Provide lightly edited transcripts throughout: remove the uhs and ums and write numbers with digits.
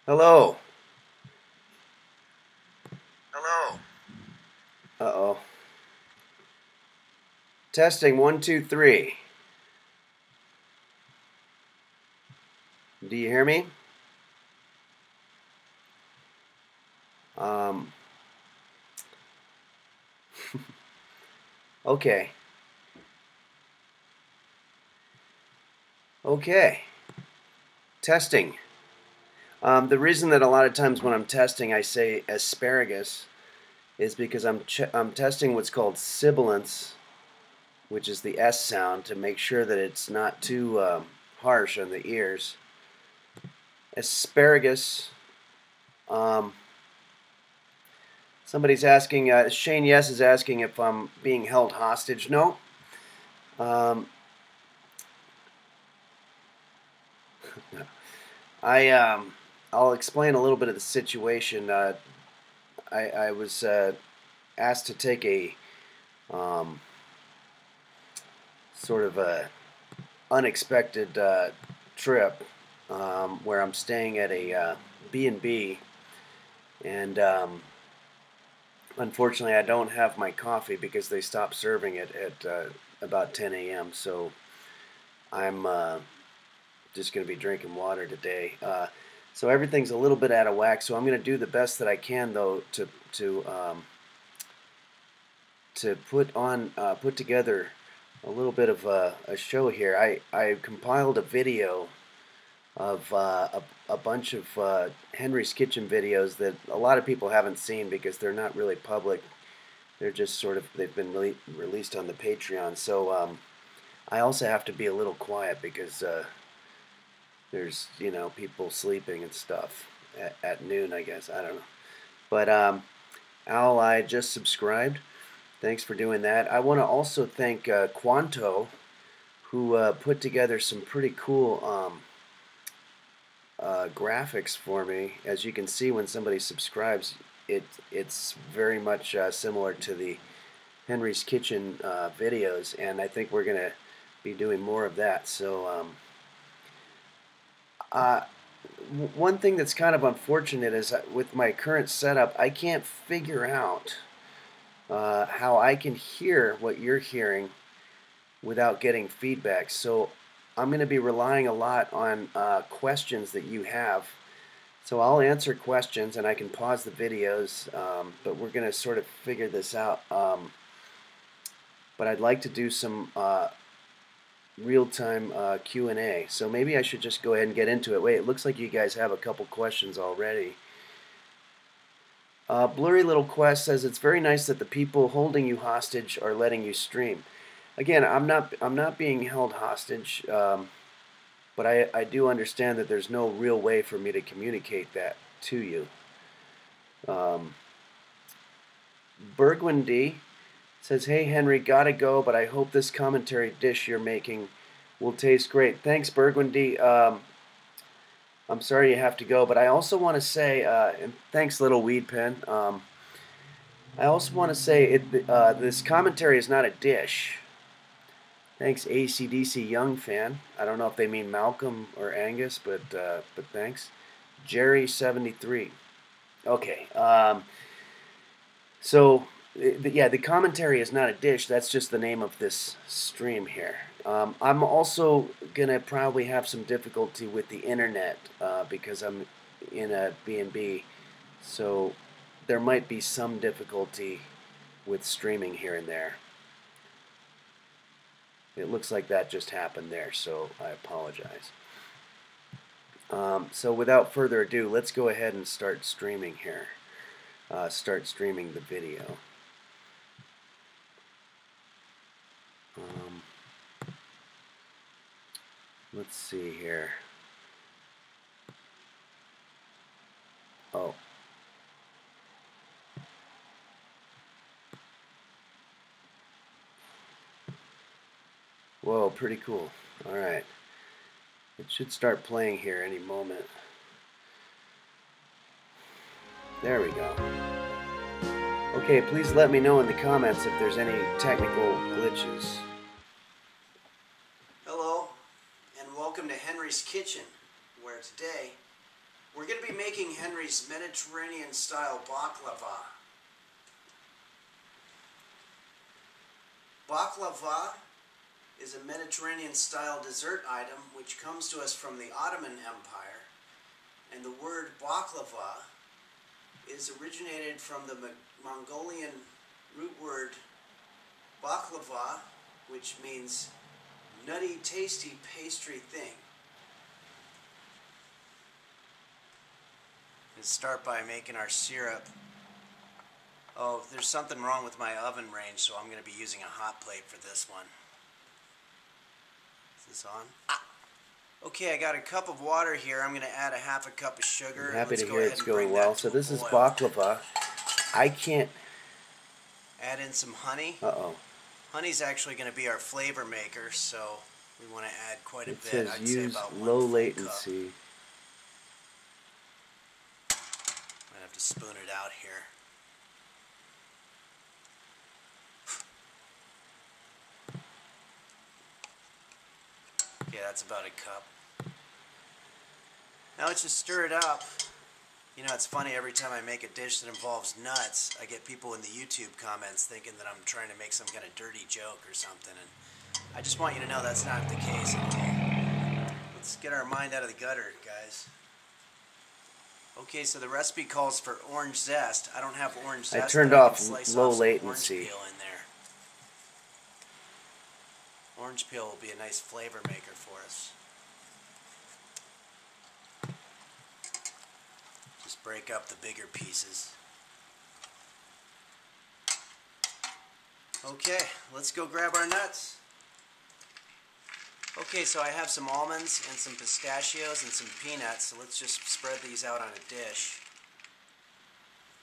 Hello. Hello. Uh-oh. Testing 1, 2, 3. Do you hear me? Um. Okay. Okay. Testing. The reason that a lot of times when I'm testing I say asparagus is because I'm testing what's called sibilance, which is the S sound, to make sure that it's not too harsh on the ears. Asparagus. Um, Somebody's asking, Shane Yes is asking if I'm being held hostage. No. Um, I'll explain a little bit of the situation. I was asked to take a um, sort of a unexpected trip where I'm staying at a B&B, and unfortunately I don't have my coffee because they stopped serving it at about 10 a.m. So I'm just going to be drinking water today. So everything's a little bit out of whack. So I'm going to do the best that I can, though, to put together a little bit of a show here. I compiled a video of a bunch of Henry's Kitchen videos that a lot of people haven't seen because they're not really public. They're just sort of they've been released on the Patreon. So I also have to be a little quiet because there's people sleeping and stuff at noon, I guess. I don't know. But Al, I just subscribed. Thanks for doing that. I want to also thank Quanto, who put together some pretty cool graphics for me. As you can see, when somebody subscribes, it's very much similar to the Henry's Kitchen videos, and I think we're gonna be doing more of that. So uh, one thing that's kind of unfortunate is with my current setup, I can't figure out how I can hear what you're hearing without getting feedback. So I'm going to be relying a lot on questions that you have. So I'll answer questions and I can pause the videos, but we're going to sort of figure this out. But I'd like to do some real-time Q&A. So maybe I should just go ahead and get into it. Wait, it looks like you guys have a couple questions already. Blurry Little Quest says it's very nice that the people holding you hostage are letting you stream. Again, I'm not being held hostage, but I do understand that there's no real way for me to communicate that to you. Burgundy says, "Hey Henry, gotta go, but I hope this commentary dish you're making will taste great." Thanks, Burgundy. I'm sorry you have to go, but I also want to say, and thanks, Little Weed Pen. I also want to say this commentary is not a dish. Thanks, AC/DC Young fan. I don't know if they mean Malcolm or Angus, but thanks. Jerry73. Okay. So yeah, the commentary is not a dish. That's just the name of this stream here. I'm also gonna probably have some difficulty with the internet because I'm in a B&B, so there might be some difficulty with streaming here and there. It looks like that just happened there, so I apologize. So without further ado, let's go ahead and start streaming here. Start streaming the video. Let's see here. Oh. Whoa, pretty cool. All right. It should start playing here any moment. There we go. Okay, please let me know in the comments if there's any technical glitches. Hello, and welcome to Henry's Kitchen, where today We're going to be making Henry's Mediterranean-style baklava. Baklava is a Mediterranean-style dessert item which comes to us from the Ottoman Empire, and the word baklava is originated from the Mongolian root word baklava, which means nutty, tasty pastry thing. Let's start by making our syrup. Oh, there's something wrong with my oven range, so I'm going to be using a hot plate for this one. Is this on? Ah. Okay, I got a cup of water here. I'm going to add a half a cup of sugar. I'm happy to hear it's going well. So this is baklava. I can't... Add in some honey. Uh-oh. Honey's actually going to be our flavor maker, so we want to add quite a bit. It says I'd say use about low 1 latency. Might have to spoon it out here. Okay, that's about a cup. Now let's just stir it up. You know, it's funny, every time I make a dish that involves nuts, I get people in the YouTube comments thinking that I'm trying to make some kind of dirty joke or something, and I just want you to know that's not the case at all. Let's get our mind out of the gutter, guys. Okay, so the recipe calls for orange zest. I don't have orange zest. I turned off low latency. Orange peel in there. Orange peel will be a nice flavor maker for us. Just break up the bigger pieces. Okay, let's go grab our nuts. Okay, so I have some almonds and some pistachios and some peanuts, so let's just spread these out on a dish.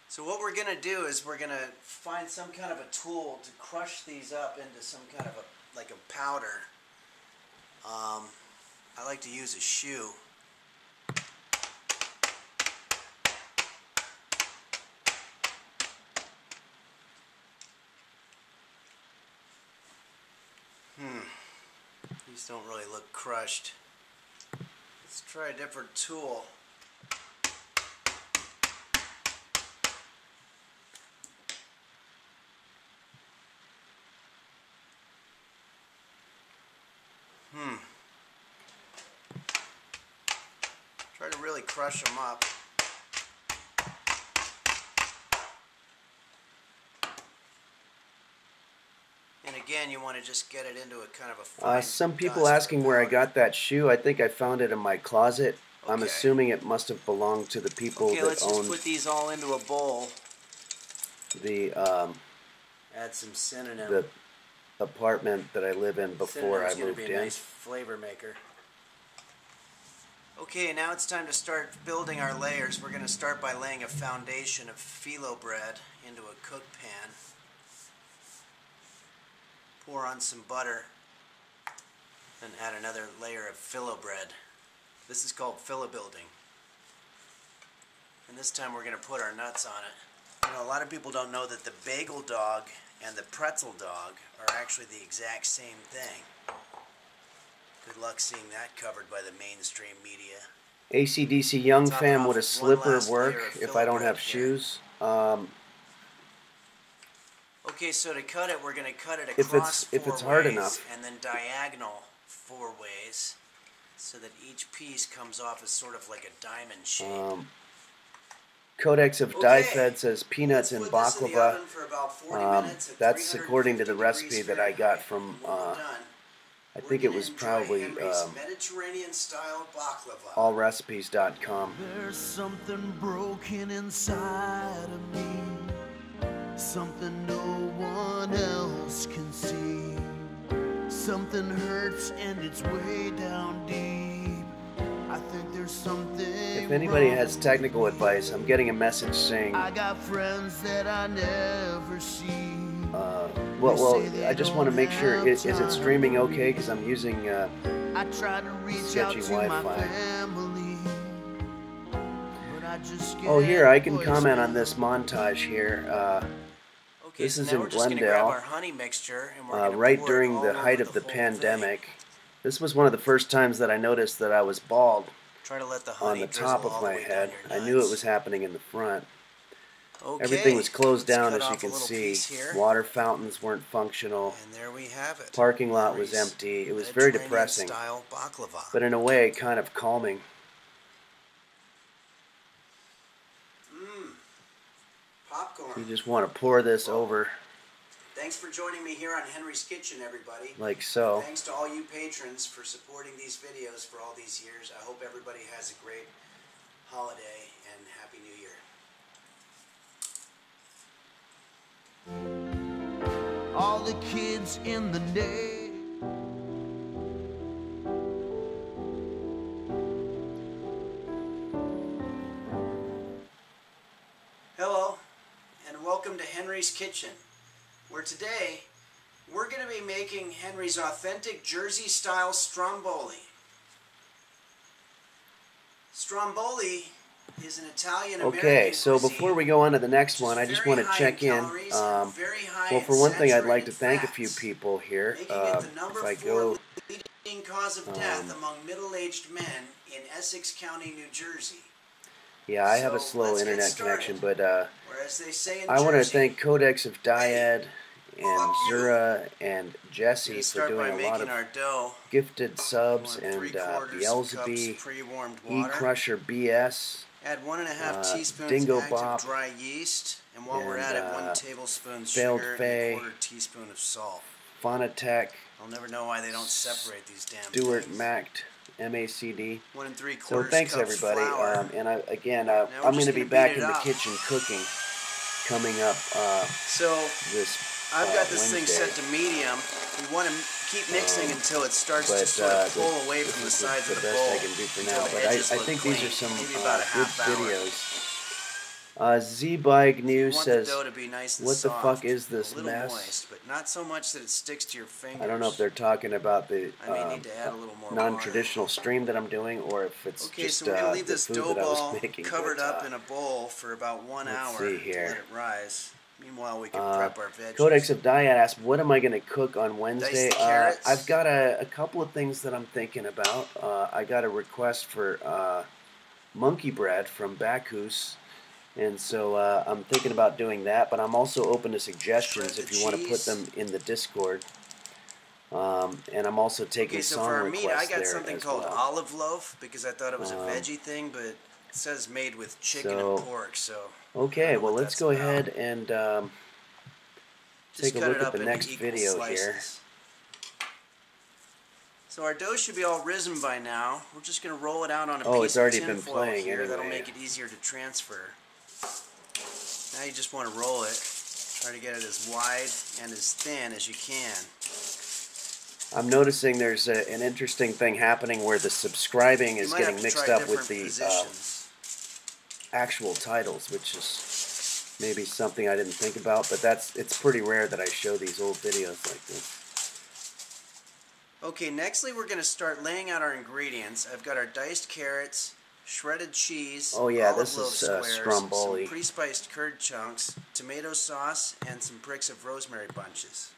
So what we're going to do is we're going to find some kind of a tool to crush these up into some kind of like a powder. I like to use a shoe. These don't really look crushed. Let's try a different tool. Try to really crush them up. And again, you want to just get it into a kind of a fine some people asking where I got that shoe. I think I found it in my closet. Okay. I'm assuming it must have belonged to the people that let's just owned put these all into a bowl. The Add some cinnamon. the apartment that I live in before I moved be a in. nice flavor maker. Okay, now it's time to start building our layers. We're going to start by laying a foundation of phyllo bread into a cook pan. Pour on some butter, then add another layer of phyllo bread. This is called phyllo building. And this time we're going to put our nuts on it. You know, a lot of people don't know that the bagel dog and the pretzel dog are actually the exact same thing. Good luck seeing that covered by the mainstream media. AC/DC Young Top Fam, off would a with slipper one last work layer of if I don't phyllo have bread shoes? Okay, so to cut it, we're going to cut it If across it's four hard ways enough. and then diagonal 4 ways so that each piece comes off as sort of like a diamond shape. Codex of Die-Fed says peanuts and Let's put this in the baklava. oven for about 40 minutes at That's 350 according to the recipe degrees that I got Fahrenheit. from, When we're done, I think it was probably Mediterranean-style baklava. allrecipes.com. There's something broken inside of me, something no one else can see. Something hurts and it's way down deep. I think there's something. If anybody has technical advice, I'm getting a message saying, I got friends that I never see. well, I just want to make sure, is it streaming okay? Because I'm using I try to reach sketchy out to my Wi-Fi. family, but I just Oh, here, I can get comment on voicemail. this montage here. Okay, This so is now in we're just going to grab Glendale, our honey mixture and we're going to right pour during it all the over height of the whole pandemic. thing. This was one of the first times that I noticed that I was bald. Try to let the on honey the drizzle top all of the my way down head. your I knew it nuts. was happening in the front. Okay, Everything was closed let's down, cut as you off a can little see. piece here. Water fountains weren't functional. And there we have it. Parking lot was Henry's empty. It was very depressing, Mediterranean-style baklava. but in a way, kind of calming. Popcorn. You just want to pour this over Thanks for joining me here on Henry's Kitchen, everybody. like so. Thanks to all you patrons for supporting these videos for all these years. I hope everybody has a great holiday and Happy New Year. All the kids in the neighborhood. Hello, and welcome to Henry's Kitchen, where today we're going to be making Henry's authentic Jersey-style stromboli. Stromboli is an Italian-American Okay, so cuisine, before we go on to the next one, I just very want to high check in. calories and very high Well, for one thing, I'd like to saturated thank a few fats, people here. making it the number If I 4 go, leading cause of death among middle-aged men in Essex County, New Jersey. yeah, I have a So, slow let's get internet started. connection, but Or as they say in I want to Jersey, thank Codex of Dyad and fuck you. Zura and we're Jesse going to for start by doing a lot making of our dough. gifted subs, Want and 3/4 Beelzebub, cups pre-warmed E water. Crusher BS, Add 1.5 teaspoons Dingo active Bop, dry yeast, and while we're and, at it, 1 tablespoon Failed sugar Fay, and 1/4 teaspoon of salt. Phonotech, I'll never know why they don't separate these damn Stuart things. Macked, MACD. 1 3/4 So thanks cups everybody, flour. and again, we're I'm going just to be gonna back beat in it the up. kitchen cooking coming up So this I've got this thing Wednesday. set to medium. You want to keep mixing until it starts to But sort of pull away this from the is sides the of the best bowl. I can do for until now. the But I edges look think clean. these are some Maybe about a good half hour. videos. Z-Bike You News want says, the dough to be nice and what the soft, fuck is a this little mess? moist, but not so much that it sticks to your fingers. I don't know if they're talking about the I may need to add a little more non-traditional stream that I'm doing, or if it's Okay, just so we're going to leave the this food dough that I was ball making. covered but, up in a bowl for about 1 let's hour see to here. let it rise. Meanwhile, we can prep our veggies. Codex of Dyad asked, what am I going to cook on Wednesday? Diced carrots. I've got a couple of things that I'm thinking about. I got a request for monkey bread from Bacchus, and so I'm thinking about doing that, but I'm also open to suggestions Shred if the you want to put cheese. them in the Discord. And I'm also taking Okay, so song for our meat, I requests got there something as called well. olive loaf because I thought it was a veggie thing, but it says made with chicken So, and pork, so I Okay, don't know well, what let's that's go about. ahead and Just take a cut look it at up the into next equal video slices. here. So our dough should be all risen by now. We're just going to roll it out on a Oh, piece it's already of been tin foil playing here. That'll anyway. make it easier to transfer. Now you just want to roll it. Try to get it as wide and as thin as you can. I'm noticing there's an interesting thing happening where the subscribing is You might have getting to mixed try up with different the positions. actual titles, which is maybe something I didn't think about, but it's pretty rare that I show these old videos like this. Okay, nextly we're going to start laying out our ingredients. I've got our diced carrots, shredded cheese, Oh yeah, olive this loaf is squares, stromboli. some pre-spiced curd chunks, tomato sauce, and some pricks of rosemary bunches.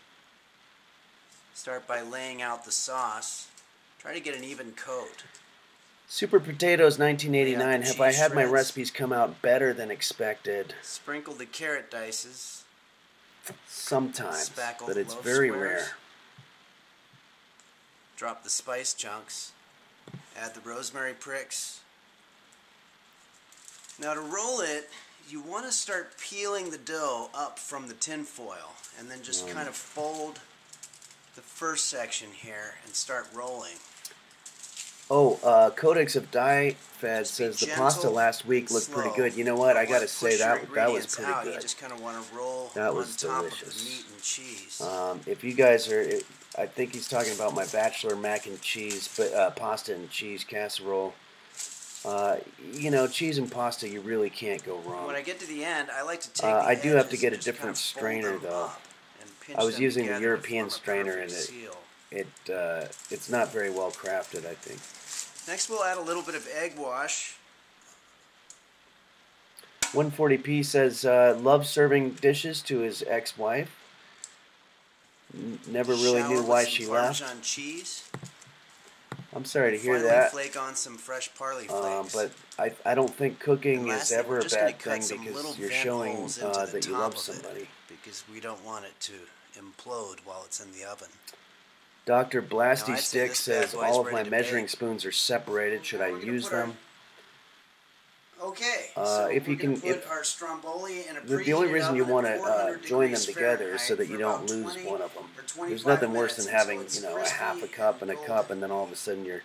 Start by laying out the sauce. Try to get an even coat. Super Potatoes 1989. Lay out the Have I cheese had my shreds. recipes come out better than expected? Sprinkle the carrot dices. Sometimes, Spackle but the it's loaf very squares. rare. Drop the spice chunks. Add the rosemary pricks. Now to roll it, you want to start peeling the dough up from the tin foil and then just kind of fold the first section here and start rolling. Oh, Codex of Dyfed says the gentle pasta last week and looked pretty slow. good. You know what? I Don't gotta wanna say push your that was ingredients pretty out. You good. just kind of want to roll That on was top of the delicious. meat and cheese. If you guys are, I think he's talking about my bachelor mac and cheese, but pasta and cheese casserole. You know, cheese and pasta, you really can't go wrong. When I get to the end, I like to take the I do have to edges get a and just kind different of fold strainer them though. up and pinch I was them using the together to European form a strainer, perfect and seal. it's not very well crafted, I think. Next we'll add a little bit of egg wash. 140p says loves serving dishes to his ex-wife. Never really Shower knew with why some she Parmesan left. cheese. I'm sorry to hear Finally that. flake on some fresh parley flakes. But I don't think cooking And is lastly, ever we're a just going bad to cut thing some little because you're vent showing holes into the that you top love of somebody. it, because we don't want it to implode while it's in the oven. Dr. Now, Blasty I'd say Stick this bad says boy's all of ready my to measuring bake. spoons are separated. Should I Now we're gonna use put our- them? Okay, so If you we're going can, to put our stromboli in a the only preheated reason you oven want at to 400 join them degrees together is so Fahrenheit that you for don't about lose 20 one of them. or 25 There's nothing worse minutes than until having, it's you know, a crispy half a cup and a golden. cup, and then all of a sudden your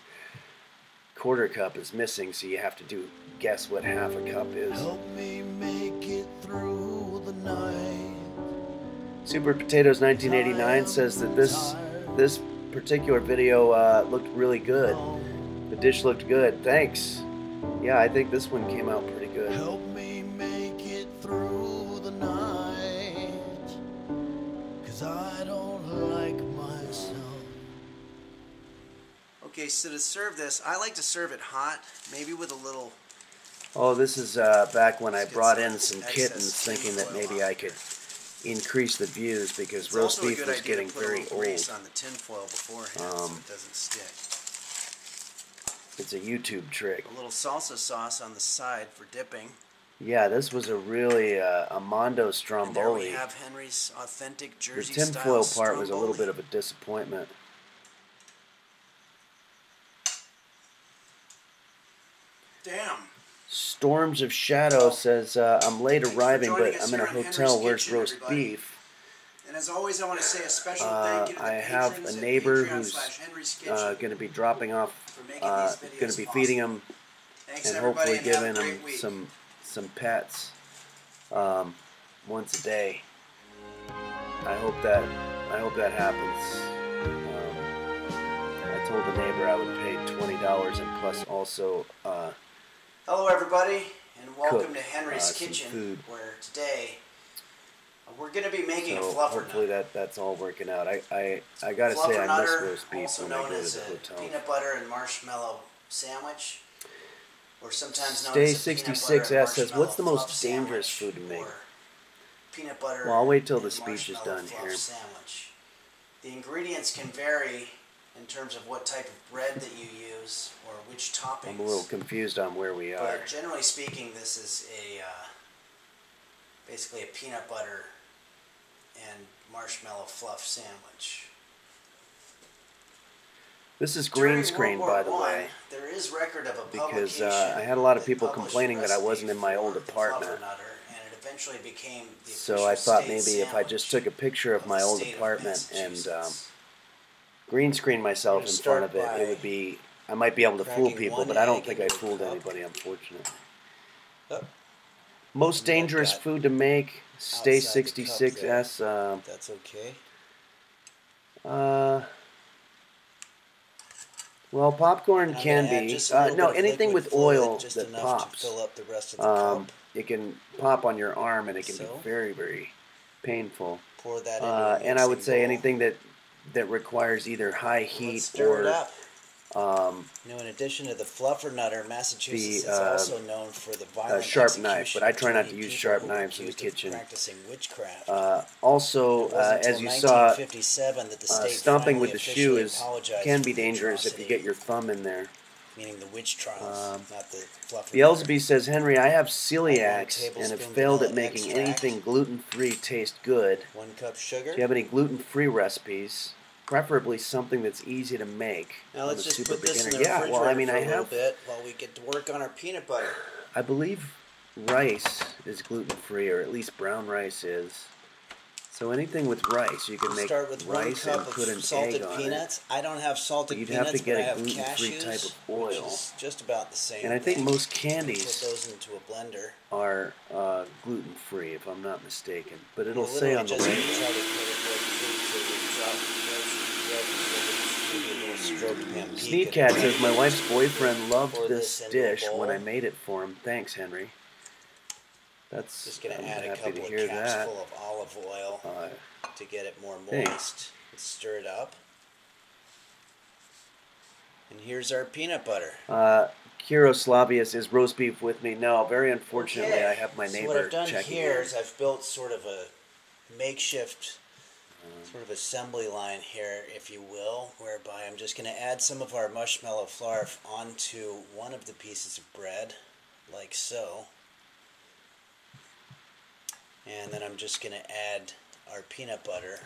quarter cup is missing, so you have to guess what half a cup is. Help me make it through the night. Super Potatoes 1989 says that this particular video looked really good. The dish looked good. Thanks. Yeah, I think this one came out pretty good. Help me make it through the night, 'cause I don't like myself. Okay, so to serve this, I like to serve it hot, maybe with a little... Oh, this is back when I Let's get brought some in some excess kittens, tin thinking that foil maybe on I could increase the views because It's roast also a beef good was idea getting to put a very little old. grease on the tin foil beforehand so it doesn't stick. It's a YouTube trick. A little salsa sauce on the side for dipping. Yeah, this was a really a Mondo And there we Stromboli. have Henry's authentic The Jersey tinfoil style part was a little Stromboli. bit of a disappointment. Damn. Storms of Shadow says, I'm late Thanks for arriving, joining but us I'm in a here on hotel. Henry's Where's Kitchen, roast everybody. beef? And as always, I want to say a special thank you to the I have patrons a at neighbor who's Patreon.com/Henry's Kitchen going to be dropping off, for making these videos going to be possible. feeding him Thanks, and everybody, hopefully and have a giving him great week. some pets once a day. I hope that happens. I told the neighbor I would pay $20 and plus also Hello, everybody, and welcome cook, to Henry's some Kitchen, food. where today we're going to be making a so fluffer hopefully nutter. that's all working out. I gotta say Fluffer I miss nutter, roast beef also when I known go to as the a hotel. peanut butter and marshmallow sandwich, or sometimes known Stay as a peanut butter 66 and S says, "What's the marshmallow most fluff dangerous sandwich," food to make?" or peanut butter Well, I'll wait till and the speech is marshmallow done fluff here. sandwich. The ingredients can vary in terms of what type of bread that you use or which toppings. I'm a little confused on where we are. But generally speaking, this is a basically a peanut butter and marshmallow fluff sandwich. This is green screen, by the During World War way, I, there is record of a because publication I had a lot of that people published complaining a that I recipe wasn't in my old for the apartment. fluffernutter, and it eventually became the So I official thought state maybe if I just took a picture of of my the old state of apartment and Massachusetts. green screen myself I'm in gonna front of start it, it would be, I might be able to fool cracking people, one but I don't egg think I into a fooled cup. anybody, unfortunately. Oh, Most and I've dangerous got food to make, Stay outside the cup 66S. that's okay. Well, popcorn And I'm can gonna add be. just a little No, bit of anything liquid with fluid, oil just that enough pops. to fill up the rest of the cup. It can pop on your arm and it can So? be very, very painful. Pour that into a And I would mixing say bowl. anything that requires either high Let's heat stir it or up. You know, in addition to the fluffernutter, Massachusetts is also known for the violent sharp knife, execution but I of try not 20 to use people sharp who were knives in the accused of kitchen. practicing witchcraft. Also, It wasn't as until you saw, 1957 that the state stomping finally with the shoe officially apologized can for be the dangerous if you atrocity, get your thumb in there. meaning the witch trials, not the fluffernutter. Beelzebub says, Henry, I have 1 celiacs and have tablespoon failed at vanilla making extract. anything gluten-free taste good. 1 cup sugar. Do you have any gluten-free recipes? Preferably something that's easy to make. Now I'm let's a just super put this in the beginner. Yeah, refrigerator well, I mean, for I a little have. bit while we get to work on our peanut butter. I believe rice is gluten-free, or at least brown rice is. So anything with rice, you can We'll make start with 1 rice cup and put an of salted egg on peanuts. it. I don't have salted You'd peanuts, have to get but I a have gluten-free cashews, type of which oil. is just about the same And I think thing. most Put candies those into a blender. are gluten-free, if I'm not mistaken. But it'll We'll say on the literally label. just try to get it right through so we drop maybe a little stroke of ham Sneak Cat says, my wife's boyfriend Pour loved this this into a dish when bowl. I made it for him. Thanks, Henry. That's, Just going I'm to add a happy couple to of hear caps that. full of olive oil to get it more thanks. moist. Let's stir it up. And here's our peanut butter. Kiroslavius is roast beef with me. No, very unfortunately, Okay. I have my So neighbor what I've done checking here in. is I've built sort of a makeshift sort of assembly line here, if you will, whereby I'm just going to add some of our marshmallow flour onto one of the pieces of bread, like so. And then I'm just going to add our peanut butter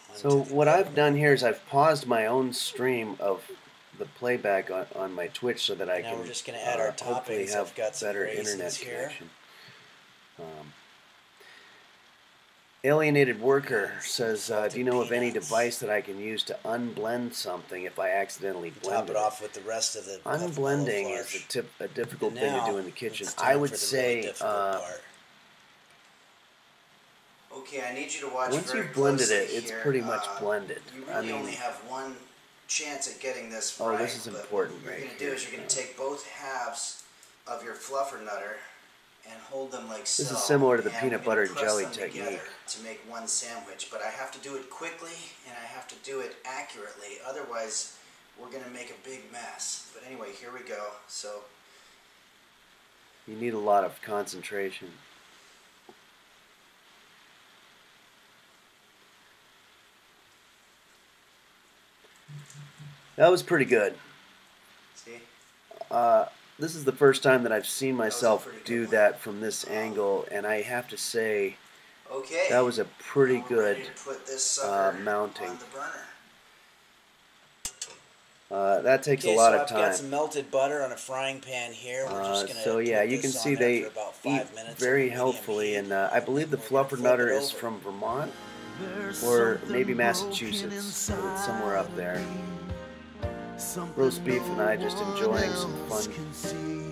onto So the what other I've done one. here is I've paused my own stream of the playback on my Twitch so that I Now can we're just going to add our hopefully toppings. have I've got some better raisins internet here. connection. Alienated Worker says, do you know of any peanuts. device that I can use to unblend something if I accidentally blended Top it off with the rest of the Unblending marshmallow is flour. a difficult And thing to now, do in the kitchen. it's I time would for the really say difficult part. Okay, I need you to watch once very you've blended closely it, it's here. pretty much blended. You I really mean, only have one chance at getting this oh, right. this is important But what right you're going to here. do is you're going to take both halves of your fluffernutter and hold them like so. This is similar to the and peanut we're butter gonna and press jelly them technique. together to make one sandwich, but I have to do it quickly and I have to do it accurately. Otherwise, we're going to make a big mess. But anyway, here we go. So You need a lot of concentration. That was pretty good. see. This is the first time that I've seen myself pretty good do one. that from this angle, and I have to say Okay. that was a pretty Now we're good ready to put this sucker mounting. on the burner. That takes a Okay, lot so of I've time. got some melted butter on a frying pan here. We're just going to So yeah, put you can this see on there they for about eat 5 minutes very over medium healthfully, heat, and I believe the we're gonna flip it fluffernutter is over. from Vermont There's or something maybe broken Massachusetts, but it's somewhere inside up there. of me. Something Roast beef and I just no enjoying one some else fun. can see.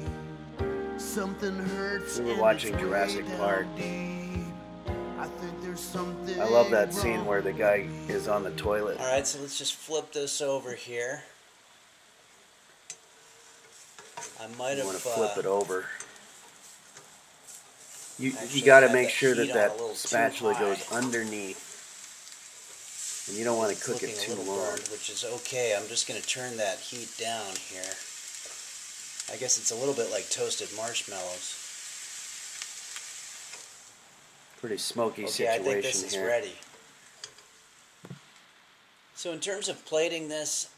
Something hurts We were and watching it's way Jurassic down Park. deep. I think there's something I love that scene wrong where the guy is on the toilet. Alright, so let's just flip this over here. I might You have want to flip it over. You actually got to had make that sure heat that on a that little too spatula high. goes underneath. And you don't want to cook it looking too a little long. burned, which is okay. I'm just going to turn that heat down here. I guess it's a little bit like toasted marshmallows. Pretty smoky Okay, situation I think this is here. ready. So in terms of plating this,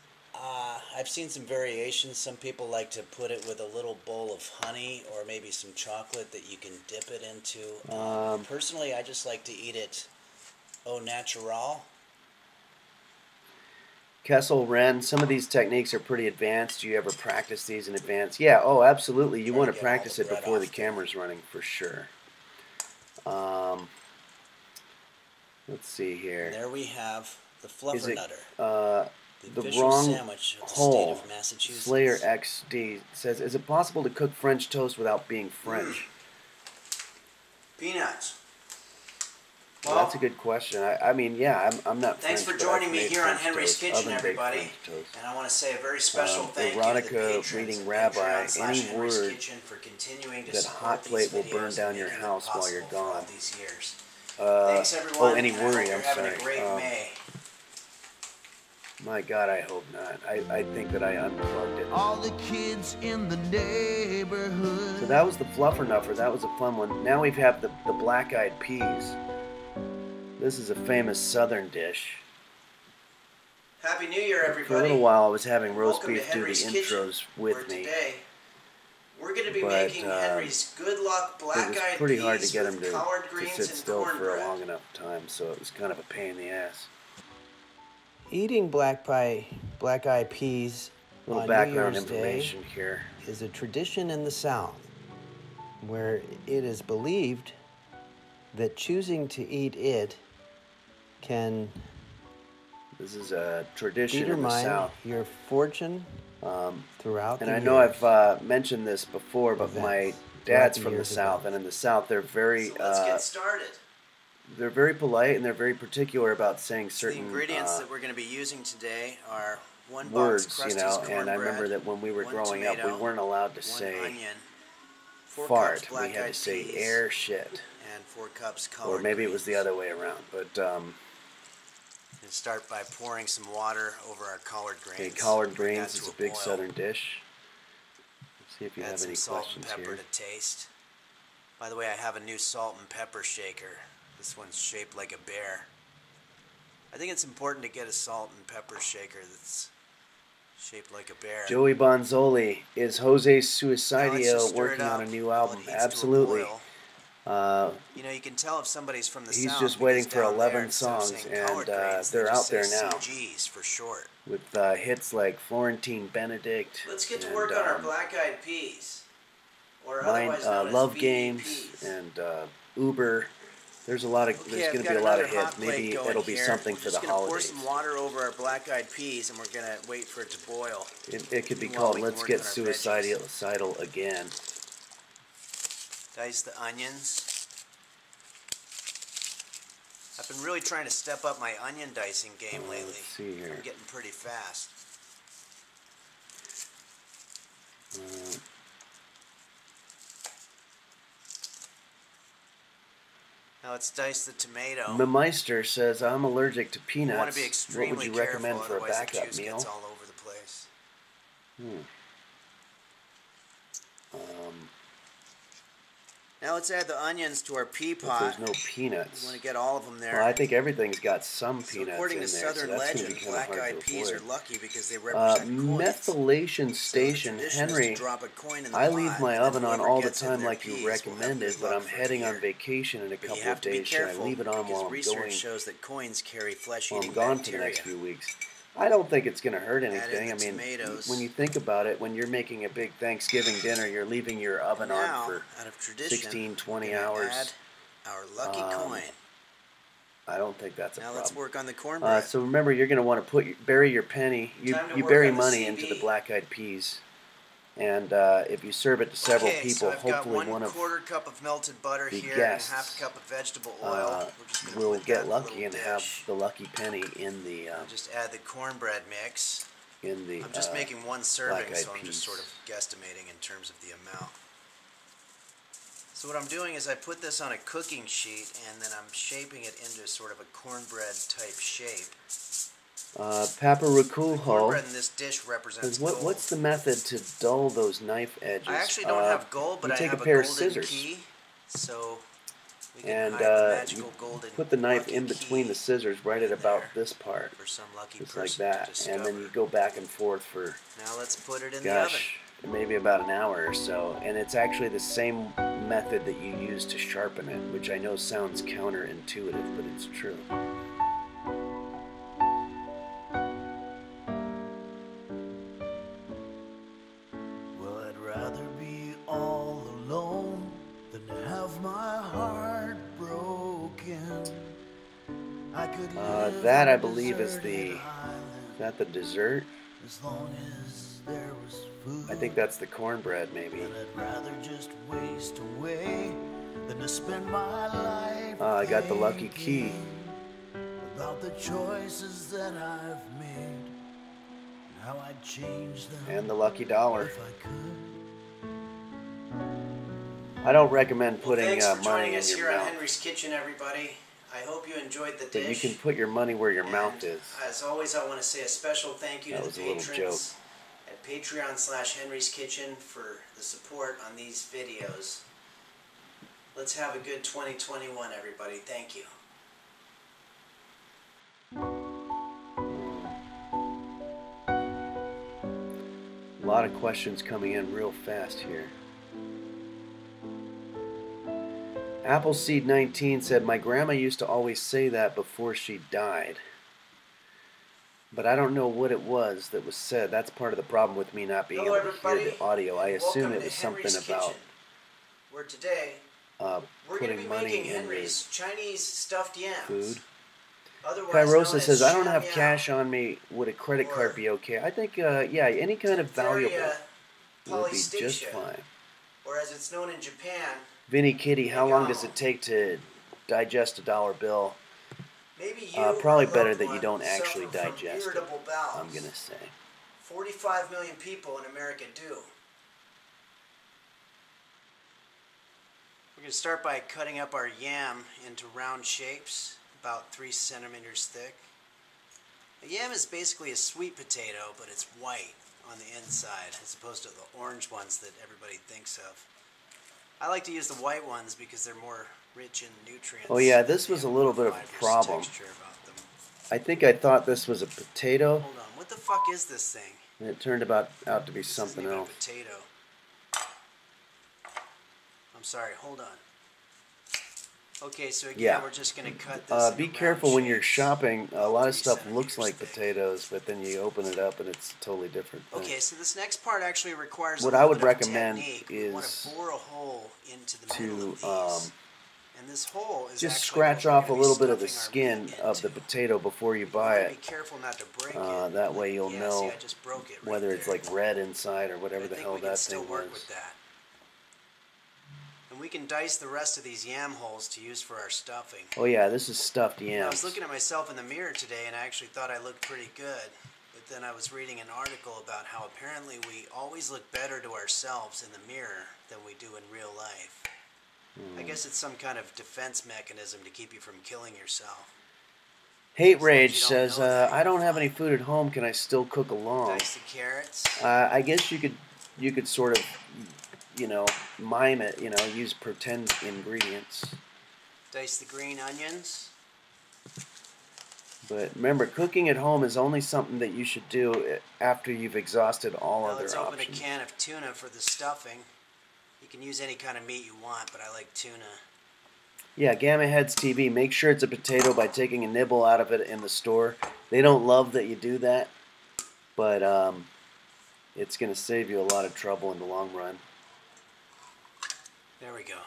I've seen some variations. Some people like to put it with a little bowl of honey or maybe some chocolate that you can dip it into. Personally, I just like to eat it au natural. Kessel Wren, some of these techniques are pretty advanced. Do you ever practice these in advance? Yeah, oh, absolutely. You Trying want to to get all practice the it bread before the off there. camera's running for sure. Let's see And here. there we have the Is it fluffernutter. the official wrong sandwich of the state hole? of Massachusetts. Slayer XD says, is it possible to cook French toast without being French? Peanuts. Well, that's a good question. I mean, yeah, I'm not Thanks French, for but I've joining me made here on French Henry's toast, Kitchen, oven-baked everybody. French toast. And I want to say a very special thank you to the Veronica, patrons reading at Rabbi, Patreon/Henry's any word Kitchen for continuing to that support hot these plate will burn videos down and your making it house while you're possible for all gone. these years. Thanks everyone. Oh, any and I hope worry, you're I'm having sorry. a great May. My God, I hope not. I think that I unplugged it. All the kids in the neighborhood. So that was the fluffernutter. That was a fun one. Now we have the black-eyed peas. This is a famous Southern dish. Happy New Year, everybody. For a little while, I was having roast Welcome to beef do the Henry's intros Kitchen, where with me. today we're going to be But, making Henry's Good Luck It was Black-Eyed pretty hard to Peas get him with to collard greens sit and still for a cornbread. long enough time, so it was kind of a pain in the ass. Eating black-eyed peas A little on background New Year's information Day here. is a tradition in the South where it is believed that choosing to eat it can This is a tradition in the determine South. your fortune throughout And the I know years. I've mentioned this before, but my Events. dad's Throughout the from the years South, events. and in the South they're very So let's get started. they're very polite and they're very particular about saying The certain ingredients that we're going to be using today are 1 box words, Krusty's you know. cornbread, And I remember that when we were 1 growing up, we tomato, weren't allowed to 1 say onion, 4 fart. cups We had black-eyed to say peas, air shit, and 4 cups collard or maybe it was the greens. other way around. But And start by pouring some water over our collard greens. okay, collard Bring greens that is to a big boil. Southern dish. Let's see if you Add have some any salt and questions pepper here. to taste. By the way, I have a new salt and pepper shaker. This one's shaped like a bear. I think it's important to get a salt and pepper shaker that's shaped like a bear. Joey Bonzoli, is Jose Now let's Suicidio just stir it working on up a new while album? it heats to a Absolutely. boil. You know, you can tell if somebody's from the He's South just waiting because for down 11 there, instead of songs, saying and collard greens, they they're just out there say now CGs for short. with hits like Florentine Benedict. Let's get to and, work on our black-eyed peas, or Mine, otherwise known Love as Games BEPs. and Uber. There's a lot of. Okay, there's I've going to got be a lot of another hot hits. plate Maybe going it'll be here. something We're for the just gonna holidays. pour some water over our black-eyed peas, and we're gonna wait for it to boil. It could be Meanwhile, called we can "Let's work Get on our Suicidal Again." Dice the onions. I've been really trying to step up my onion dicing game lately. Let's see here. I'm getting pretty fast. Now let's dice the tomato. Meister says, "I'm allergic to You want peanuts. to be extremely What would you recommend careful, for a otherwise the backup juice meal?" gets all over the place. Now let's add the onions to our pea If pot. there's no peanuts. We want to get all of them there. Well, I think everything's got some So peanuts according in to there, Southern so that's going to legend, be kind of hard black-eyed to peas are avoid. lucky because they represent coins. Methylation So Station, the tradition is Henry. to drop a coin in the I pot, leave my and then oven on whoever all the gets in time their like you peas will have recommended, good but luck I'm for the heading on year. vacation in a But you couple have of to be days. Should I careful leave it on because while I'm research going? shows that coins carry Well, flesh-eating I'm gone for the bacteria. next few weeks. I don't think it's going to hurt Add in anything. the I mean, tomatoes. when you think about it, when you're making a big Thanksgiving dinner, you're leaving your oven on Now, for out of tradition, 16, 20 we're gonna hours. add our lucky coin. I don't think that's a Now problem. let's work on the cornbread. So remember, you're going to want to bury your penny. You Time to work bury on the money CB. into the black-eyed peas, and if you serve it to several Okay, people, so I've got hopefully one of 1/4 cup of melted butter the here and a guests half cup of vegetable oil. We're just gonna will put that get in a lucky little and dish. have the lucky penny in the I'll just add the cornbread mix. in the. I'm just making one serving, black-eyed so I'm just peas. sort of guesstimating in terms of the amount. So what I'm doing is I put this on a cooking sheet and then I'm shaping it into sort of a cornbread type shape. Papa The Rakuho cornbread in this dish represents says, gold. what's the method to dull those knife edges? I actually don't have gold, but you I take have a pair a of golden scissors key, so we can and hide the magical you golden put the knife lucky in between key the scissors right at in about there this part, for some lucky just like person that, to discover. and then you go back and forth for Now let's put it in the oven. gosh, maybe about an hour or so, and it's actually the same method that you use to sharpen it, which I know sounds counterintuitive, but it's true. Well, I'd rather be all alone than to have my heart broken. I could live That on I a believe is deserted is island that the dessert? as long as there was food. I think that's the cornbread, maybe. And I'd rather just waste away than to spend my life I got the lucky key. thinking about the choices that I've made and how I'd change them And the lucky dollar. if I could. I don't recommend putting Thanks for money joining in us your here on mouth, Henry's Kitchen, everybody. I hope you enjoyed the but dish. you can put your money where your And mouth is. As always, I want to say a special thank you That to was the a little patrons at Patreon/Henry's Kitchen for the support on these videos. Let's have a good 2021, everybody. Thank you. A lot of questions coming in real fast here. Appleseed19 said, my grandma used to always say that before she died. But I don't know what it was that was said. That's part of the problem with me not being Hello, able to hear everybody, the audio. I and assume welcome it to was something Henry's about Kitchen, where today we're going to putting be money making in your Henry's Chinese stuffed yams. food. Otherwise Kairosa known as says, I don't have Xiaomiao, cash on me. Would a credit card or be okay? I think, yeah, any kind of valuable Diphtheria would be just polystasia, fine. or as it's known in Japan, Vinny Kitty, how long does Yagamo. it take to digest a dollar bill? Maybe you Probably or a better loved that you one don't actually suffer from digest it, irritable bowels. I'm going to say. 45 million people in America do. We're going to start by cutting up our yam into round shapes, about 3 centimeters thick. A yam is basically a sweet potato, but it's white on the inside, as opposed to the orange ones that everybody thinks of. I like to use the white ones because they're more rich in nutrients. Oh yeah, this They was have a little more bit of a fibrous problem. texture about them. I think I thought this was a potato. Hold on, what the fuck is this thing? And it turned out to be something This isn't even else. a potato. I'm sorry, hold on. Okay, so again, we're just going to cut this Be into careful round when you're shapes, shopping. A lot of 3 stuff looks centimeters like thick. potatoes, but then you open it up and it's a totally different thing. Okay, so this next part actually requires What a I little would bit of recommend technique. We want is to bore a hole into the middle of to these. And this hole is just actually scratch what we're off a gonna be little bit of the stuffing our meat skin of the into. potato before you You buy want to it. be careful not to break it. That way you'll Yeah, know see, I just broke it right whether it's there. like red inside or whatever I the think hell we can that still thing work was. with that. And we can dice the rest of these yam holes to use for our stuffing. Oh yeah, this is stuffed I was yams. looking at myself in the mirror today and I actually thought I looked pretty good. But then I was reading an article about how apparently we always look better to ourselves in the mirror than we do in real life. I guess it's some kind of defense mechanism to keep you from killing yourself. Hate As long as Rage you don't says, know that, I you're don't have any fine. food at home. Can I still cook along? Dice the carrots. I guess you could sort of, mime it. Use pretend ingredients. Dice the green onions. But remember, cooking at home is only something that you should do after you've exhausted all Now other let's open options. a can of tuna for the stuffing. You can use any kind of meat you want, but I like tuna. Yeah, Gamma Heads TV. Make sure it's a potato by taking a nibble out of it in the store. They don't love that you do that, but it's going to save you a lot of trouble in the long run. There we go.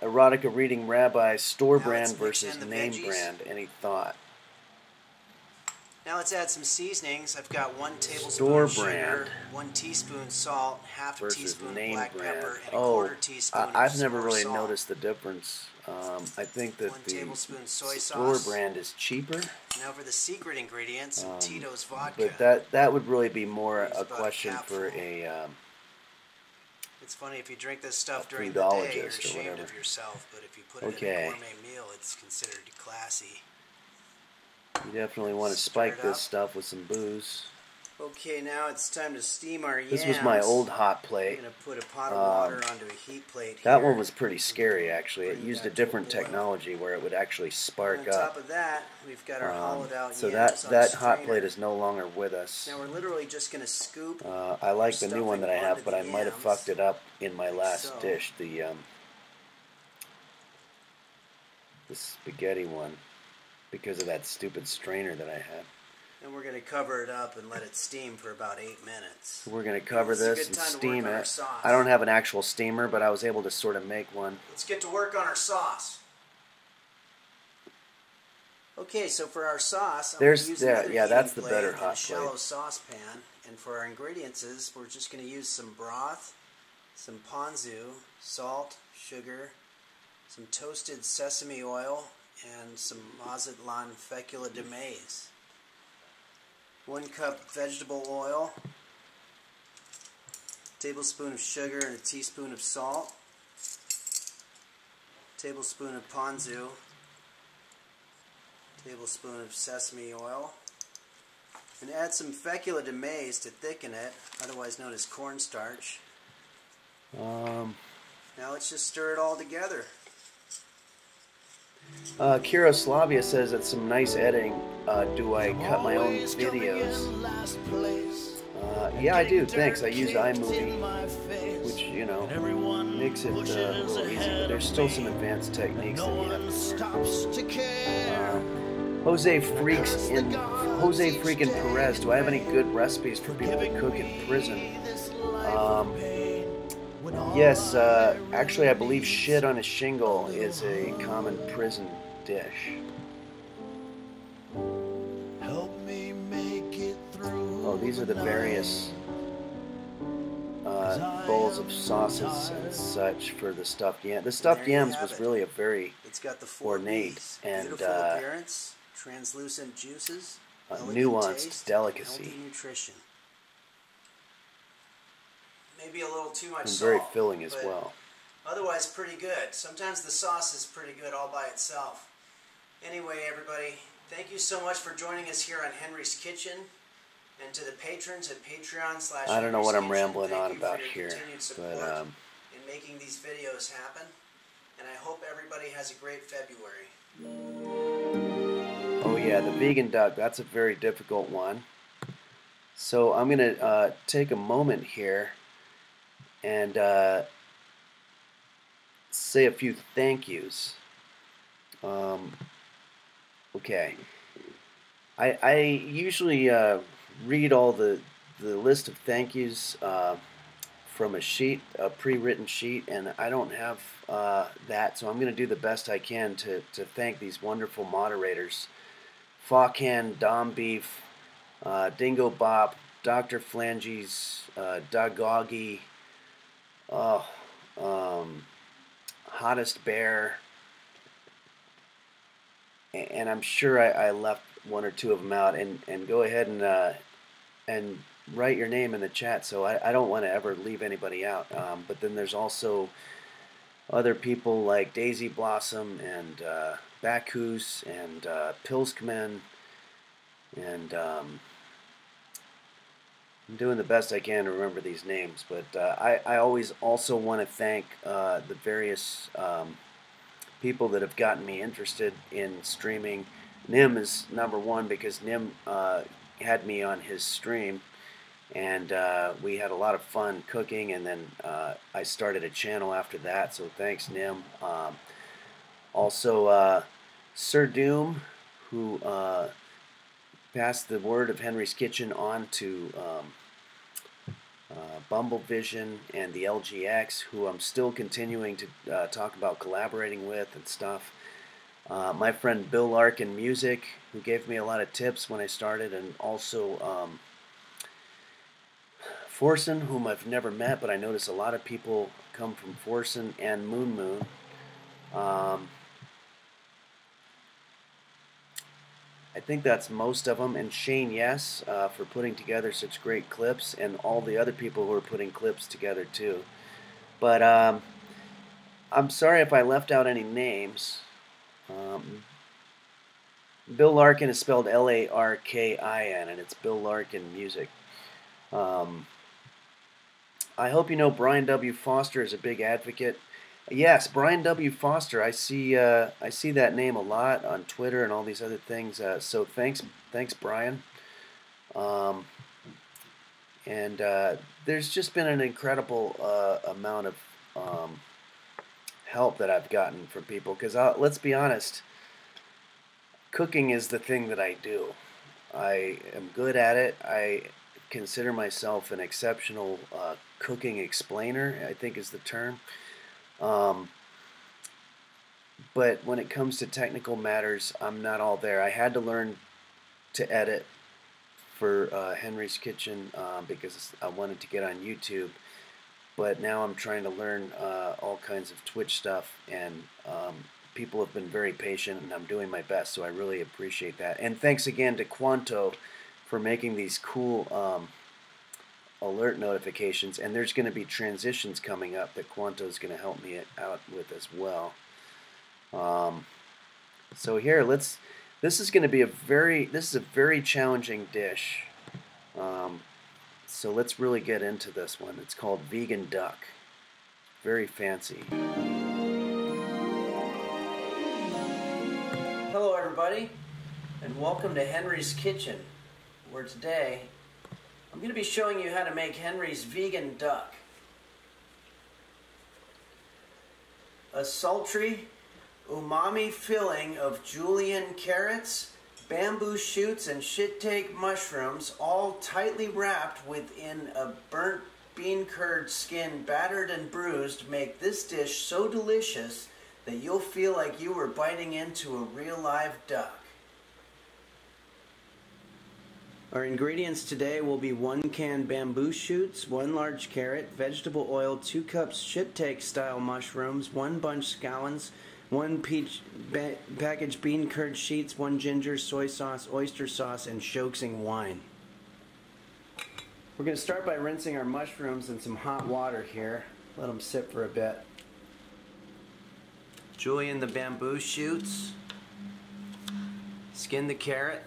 Erotica Reading Rabbi, store Now let's brand mix versus in the name veggies. brand. Any thought? Now let's add some seasonings. I've got 1 tablespoon Store of sugar, brand 1 teaspoon salt, half a versus teaspoon of name black brand. pepper, and a Oh, 1/4 teaspoon of I've never more really salt. noticed the difference. I think that 1 the tablespoon soy store sauce. brand is cheaper. Now for the secret ingredient, some Tito's vodka. But that would really be more Use a about a question for capful. a It's funny, if you drink this stuff during the foodologist day, you're or ashamed whatever. of yourself, but if you put it Okay. in a gourmet meal, it's considered classy. you definitely want to Stir spike it this up. stuff with some booze. Okay, now it's time to steam our yams. This was my old hot I'm plate. going to put a pot of water onto a heat plate That here. one was pretty scary, actually. It Bring used a that to a different boil. technology where it would actually And spark on top up. of that, we've got our hollowed out So yams on a that hot strainer. plate is no longer with us. Now we're literally just going to scoop. I like the new one that I stuffing have, onto but the I might have yams, fucked it up in my like last so. dish. The spaghetti one, because of that stupid strainer that I had. And we're going to cover it up and let it steam for about 8 minutes. We're going to cover This is a this good and time to work steam on our it. sauce. I don't have an actual steamer, but I was able to sort of make one. Let's get to work on our sauce. Okay, so for our sauce, I'm going to use another yeah, that's the heating better blade hot and a shallow plate. saucepan. And for our ingredients, we're just going to use some broth, some ponzu, salt, sugar, some toasted sesame oil, and some mazatlan fecula de maize. 1 cup vegetable oil, tablespoon of sugar and a teaspoon of salt, tablespoon of ponzu, tablespoon of sesame oil, and add some fecula de maize to thicken it, otherwise known as cornstarch. Now let's just stir it all together. Kiroslavia says it's some nice editing. Do I cut my own videos? Yeah, I do. Thanks. I use iMovie, which, makes it a little easy, but there's still some advanced techniques that you have to learn. Jose freaking Perez, do I have any good recipes for people to cook in prison? Yes, actually I believe shit on a shingle is a common prison dish. Oh, these are the various bowls of sauces and such for the stuffed yams. The stuffed yams was really a very It's got the 4 ornate Bs. and Beautiful appearance, translucent juices, elegant nuanced taste, delicacy. healthy nutrition. Maybe a little too much And salt, very filling as but well. otherwise pretty good. Sometimes the sauce is pretty good all by itself. Anyway, everybody, thank you so much for joining us here on Henry's Kitchen. And to the patrons at Patreon/. I don't know what I'm Henry's Kitchen, rambling thank on you about for your here, continued support but in making these videos happen. and I hope everybody has a great February. Oh yeah, the vegan duck, that's a very difficult one. So I'm going to take a moment here and say a few thank yous. Okay. I usually read all the list of thank yous from a sheet, a pre-written sheet, and I don't have that, so I'm going to do the best I can to thank these wonderful moderators. Fawcan, Dom Beef, Dingo Bop, Dr. Flanges, Dagoggy, oh, Hottest Bear, and I'm sure I left one or two of them out, and go ahead and write your name in the chat, so I don't want to ever leave anybody out. But then there's also other people like Daisy Blossom and Bacchus and Pilskman, and I'm doing the best I can to remember these names. But I always also want to thank the various people that have gotten me interested in streaming. Nim is number one because Nim had me on his stream, and we had a lot of fun cooking, and then I started a channel after that, so thanks, Nim. Also, Sir Doom, who passed the word of Henry's Kitchen on to Bumblevision and the LGX, who I'm still continuing to talk about collaborating with and stuff. My friend Bill Larkin Music, who gave me a lot of tips when I started, and also Forsen, whom I've never met, but I notice a lot of people come from Forsen, and Moon Moon. I think that's most of them, and Shane Yes for putting together such great clips, and all the other people who are putting clips together too. But I'm sorry if I left out any names. Bill Larkin is spelled Larkin, and it's Bill Larkin Music. I hope you know Brian W. Foster is a big advocate. Yes, Brian W. Foster. I see that name a lot on Twitter and all these other things. So thanks, Brian. And there's just been an incredible amount of help that I've gotten from people. Because let's be honest, cooking is the thing that I do. I am good at it. I consider myself an exceptional cooking explainer, I think is the term. But when it comes to technical matters, I'm not all there. I had to learn to edit for Henry's Kitchen because I wanted to get on YouTube. But now I'm trying to learn all kinds of Twitch stuff, and people have been very patient, and I'm doing my best, so I really appreciate that. And thanks again to Quanto for making these cool alert notifications, and there's going to be transitions coming up that Quanto is going to help me out with as well. So here, this is going to be a very challenging dish. So let's really get into this one. It's called vegan duck. Very fancy. Hello everybody, and welcome to Henry's Kitchen, where today I'm going to be showing you how to make Henry's vegan duck. A sultry, umami filling of julienne carrots, bamboo shoots, and shiitake mushrooms, all tightly wrapped within a burnt bean curd skin, battered and bruised, make this dish so delicious that you'll feel like you were biting into a real live duck. Our ingredients today will be 1 can bamboo shoots, 1 large carrot, vegetable oil, 2 cups shiitake style mushrooms, 1 bunch scallions, 1 packaged bean curd sheets, 1 ginger, soy sauce, oyster sauce, and Shoksing wine. We're going to start by rinsing our mushrooms in some hot water here. Let them sit for a bit. Julienne the bamboo shoots. Skin the carrot.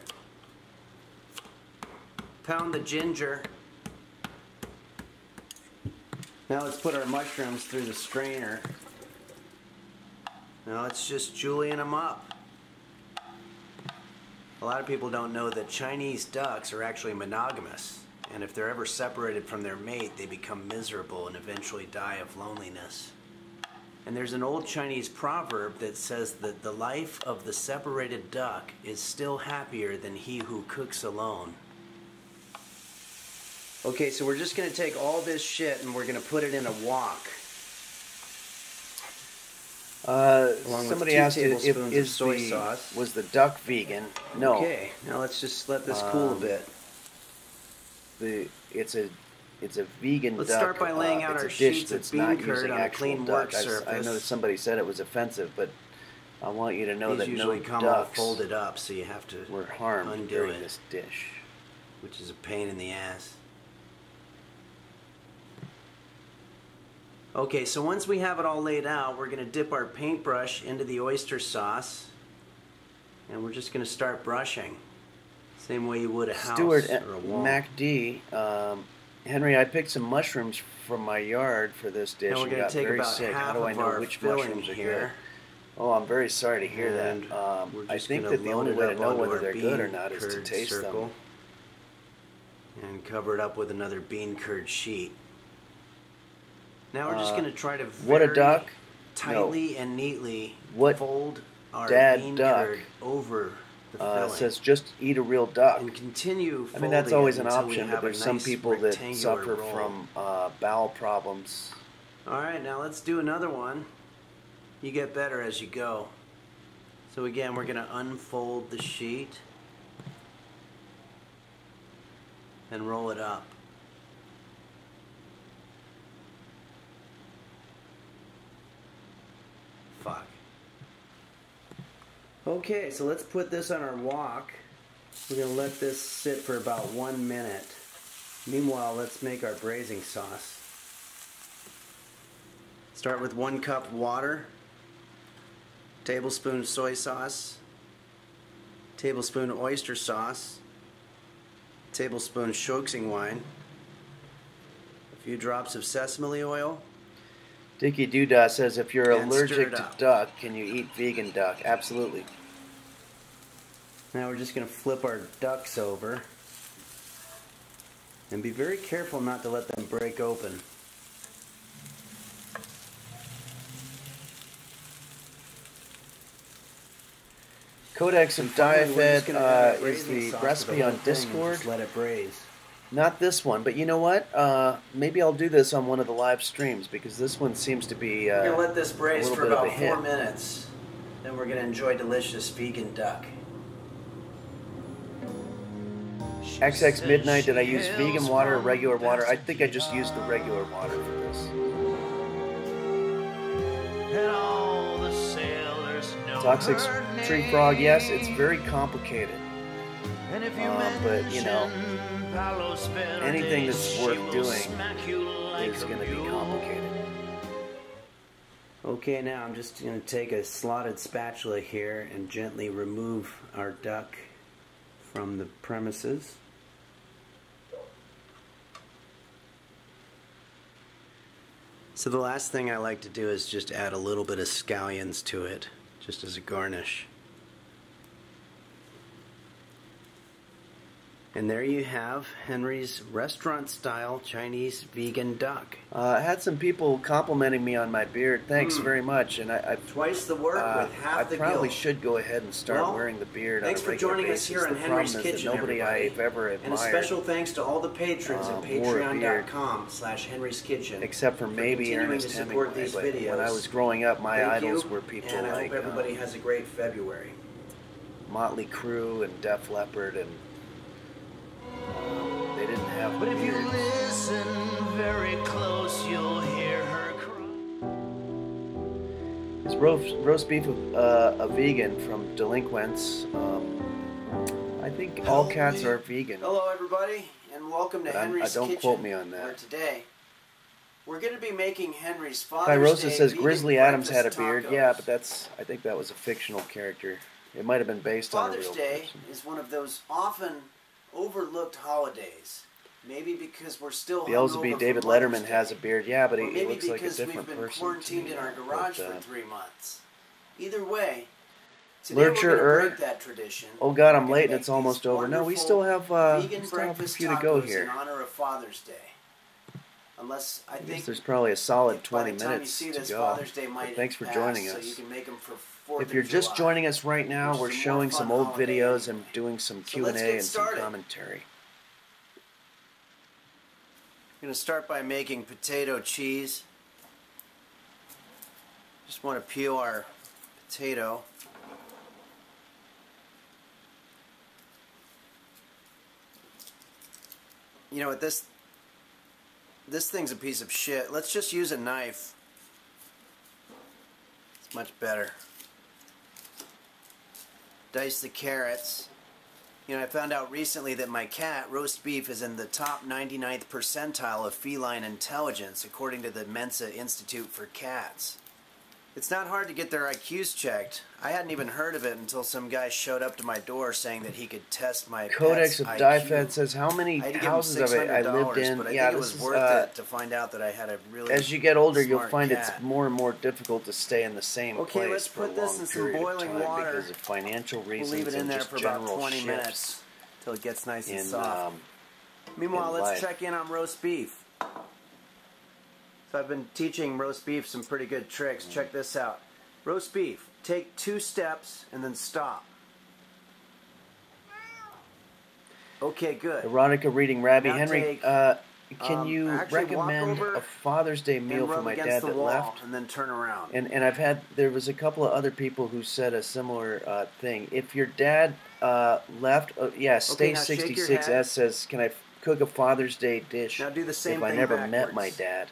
Pound the ginger. Now let's put our mushrooms through the strainer. Now it's just julienne them up. A lot of people don't know that Chinese ducks are actually monogamous, and if they're ever separated from their mate, they become miserable and eventually die of loneliness. And there's an old Chinese proverb that says that the life of the separated duck is still happier than he who cooks alone. Okay, so we're just going to take all this shit and we're going to put it in a wok. Somebody asked if soy sauce was the duck vegan. No. Okay, now let's just let this cool a bit. It's a vegan let's duck. start by laying out our sheets of bean curd on a clean work surface. I know somebody said it was offensive, but I want you to know that usually no come ducks all folded up, so you have to were harmed undo during it, this dish, which is a pain in the ass. Okay, so once we have it all laid out, we're going to dip our paintbrush into the oyster sauce, and we're just going to start brushing. Same way you would a house Stuart or a wall. MacD, Henry, I picked some mushrooms from my yard for this dish and we're going to take very about sick. half How do I of know our which filling mushrooms are here. good? Oh, I'm very sorry to hear And that. we're I just think gonna that the load only it way to up know onto whether our they're good or bean not is to curd taste circle, them. and cover it up with another bean curd sheet. Now we're just going to try to what a very duck? tightly No. and neatly What fold our dad bean duck curd over the filling. says just eat a real duck. And continue I mean, that's always an until we option, have but there's a some nice people that rectangular suffer roll. from bowel problems. Alright, now let's do another one. You get better as you go. So again, we're going to unfold the sheet and roll it up. Fuck. Okay, so let's put this on our wok. We're going to let this sit for about 1 minute. Meanwhile, let's make our braising sauce. Start with 1 cup water, tablespoon soy sauce, tablespoon oyster sauce, tablespoon shoksing wine, a few drops of sesame oil. Dickie Doodah says, if you're And stir allergic it to up. duck, can you eat vegan duck? Absolutely. Now we're just going to flip our ducks over and be very careful not to let them break open. Codex of Finally, we're just Diafed gonna add our is braising the sauce to recipe whole on thing and Discord. just let it braise. Not this one, but you know what? Maybe I'll do this on one of the live streams because this one seems to be We're going to let this braise little for bit of about a hit. 4 minutes. Then we're going to enjoy delicious vegan duck. XX Midnight, did I use vegan water or regular water? I think I just used the regular water for this. And all the sailors know Toxic her Tree name. Frog, yes, it's very complicated. And if you But, you know, mention Palos Verdes, anything that's she worth will doing smack you like is a going to be mule. complicated. Okay, now I'm just going to take a slotted spatula here and gently remove our duck from the premises. So the last thing I like to do is just add a little bit of scallions to it, just as a garnish. And there you have Henry's restaurant-style Chinese vegan duck. I had some people complimenting me on my beard. Thanks very much. And Twice the work with half the I probably guilt. should go ahead and start Well, wearing the beard Thanks on a for regular joining us basis. here The in Henry's problem is Kitchen, that nobody everybody. I've ever admired, And a special thanks to all the patrons at wore a beard. patreon.com/Henry's Kitchen. except for maybe continuing Ernest to support Hemingway. these But videos. when I was growing up, my Thank idols you, were people and I like hope everybody has a great February. Motley Crue and Def Leppard, and they didn't have But if you beards. listen very close, you'll hear her cry. Is roast beef a vegan from Delinquents? I think all cats are vegan. Hello, everybody, and welcome to But Henry's don't Kitchen. quote me on that. Where today we're going to be making Henry's Father's Kyrosa Day says vegan Grizzly Adams had a breakfast beard. tacos. Yeah, but I think that was a fictional character. It might have been based on a Father's real Day person. is one of those often overlooked holidays. Maybe because we're still Beelzebub hungover David from Mother's Letterman Day. has a beard. Yeah, but Or he maybe looks like a because different we've been person. quarantined to me, in our but, garage for 3 months. Either way, today Lurcher we're going to break that tradition. Oh God, We're I'm gonna late and make it's almost these over. No, we wonderful still have a vegan breakfast few to go tacos here. in honor of Father's Day. Unless I guess think there's probably a solid 20 by the time minutes you see to this, go. Father's Day might But thanks for pass, joining so us. you can make them for 4th If you're of just July, joining us right now, which we're is a more showing fun some old holiday videos anyway. and doing some So let's Q&A get and some started. commentary. I'm going to start by making potato cheese. Just want to peel our potato. You know what, this thing's a piece of shit. Let's just use a knife. It's much better. Dice the carrots. You know, I found out recently that my cat, roast beef, is in the top 99th percentile of feline intelligence, according to the Mensa Institute for Cats. It's not hard to get their IQs checked. I hadn't even heard of it until some guy showed up to my door saying that he could test my Codex pet's of IQ. DieFed says, how many I had to give him houses of it I lived $600, in? but I Yeah, think it this was is, worth it to find out that I had a really as you get older, you'll smart find cat. it's more and more difficult to stay in the same Okay, place let's for a put this long in some period of boiling time water. because of financial reasons We'll leave it in and there just for about general 20 shifts minutes till it gets nice and in, soft. Meanwhile, in let's life. check in on roast beef. So I've been teaching roast beef some pretty good tricks. Check this out. Roast beef. Take 2 steps and then stop. Okay, good. Erotica reading Rabbi Now Henry. take, Can you actually walk recommend over a Father's Day meal and for rub my against dad the that wall left? and then turn around. And there was a couple of other people who said a similar thing. If your dad left, yeah, Okay, now shake your head. Stay66S says, can I cook a Father's Day dish Now do the same if I thing never backwards. met my dad?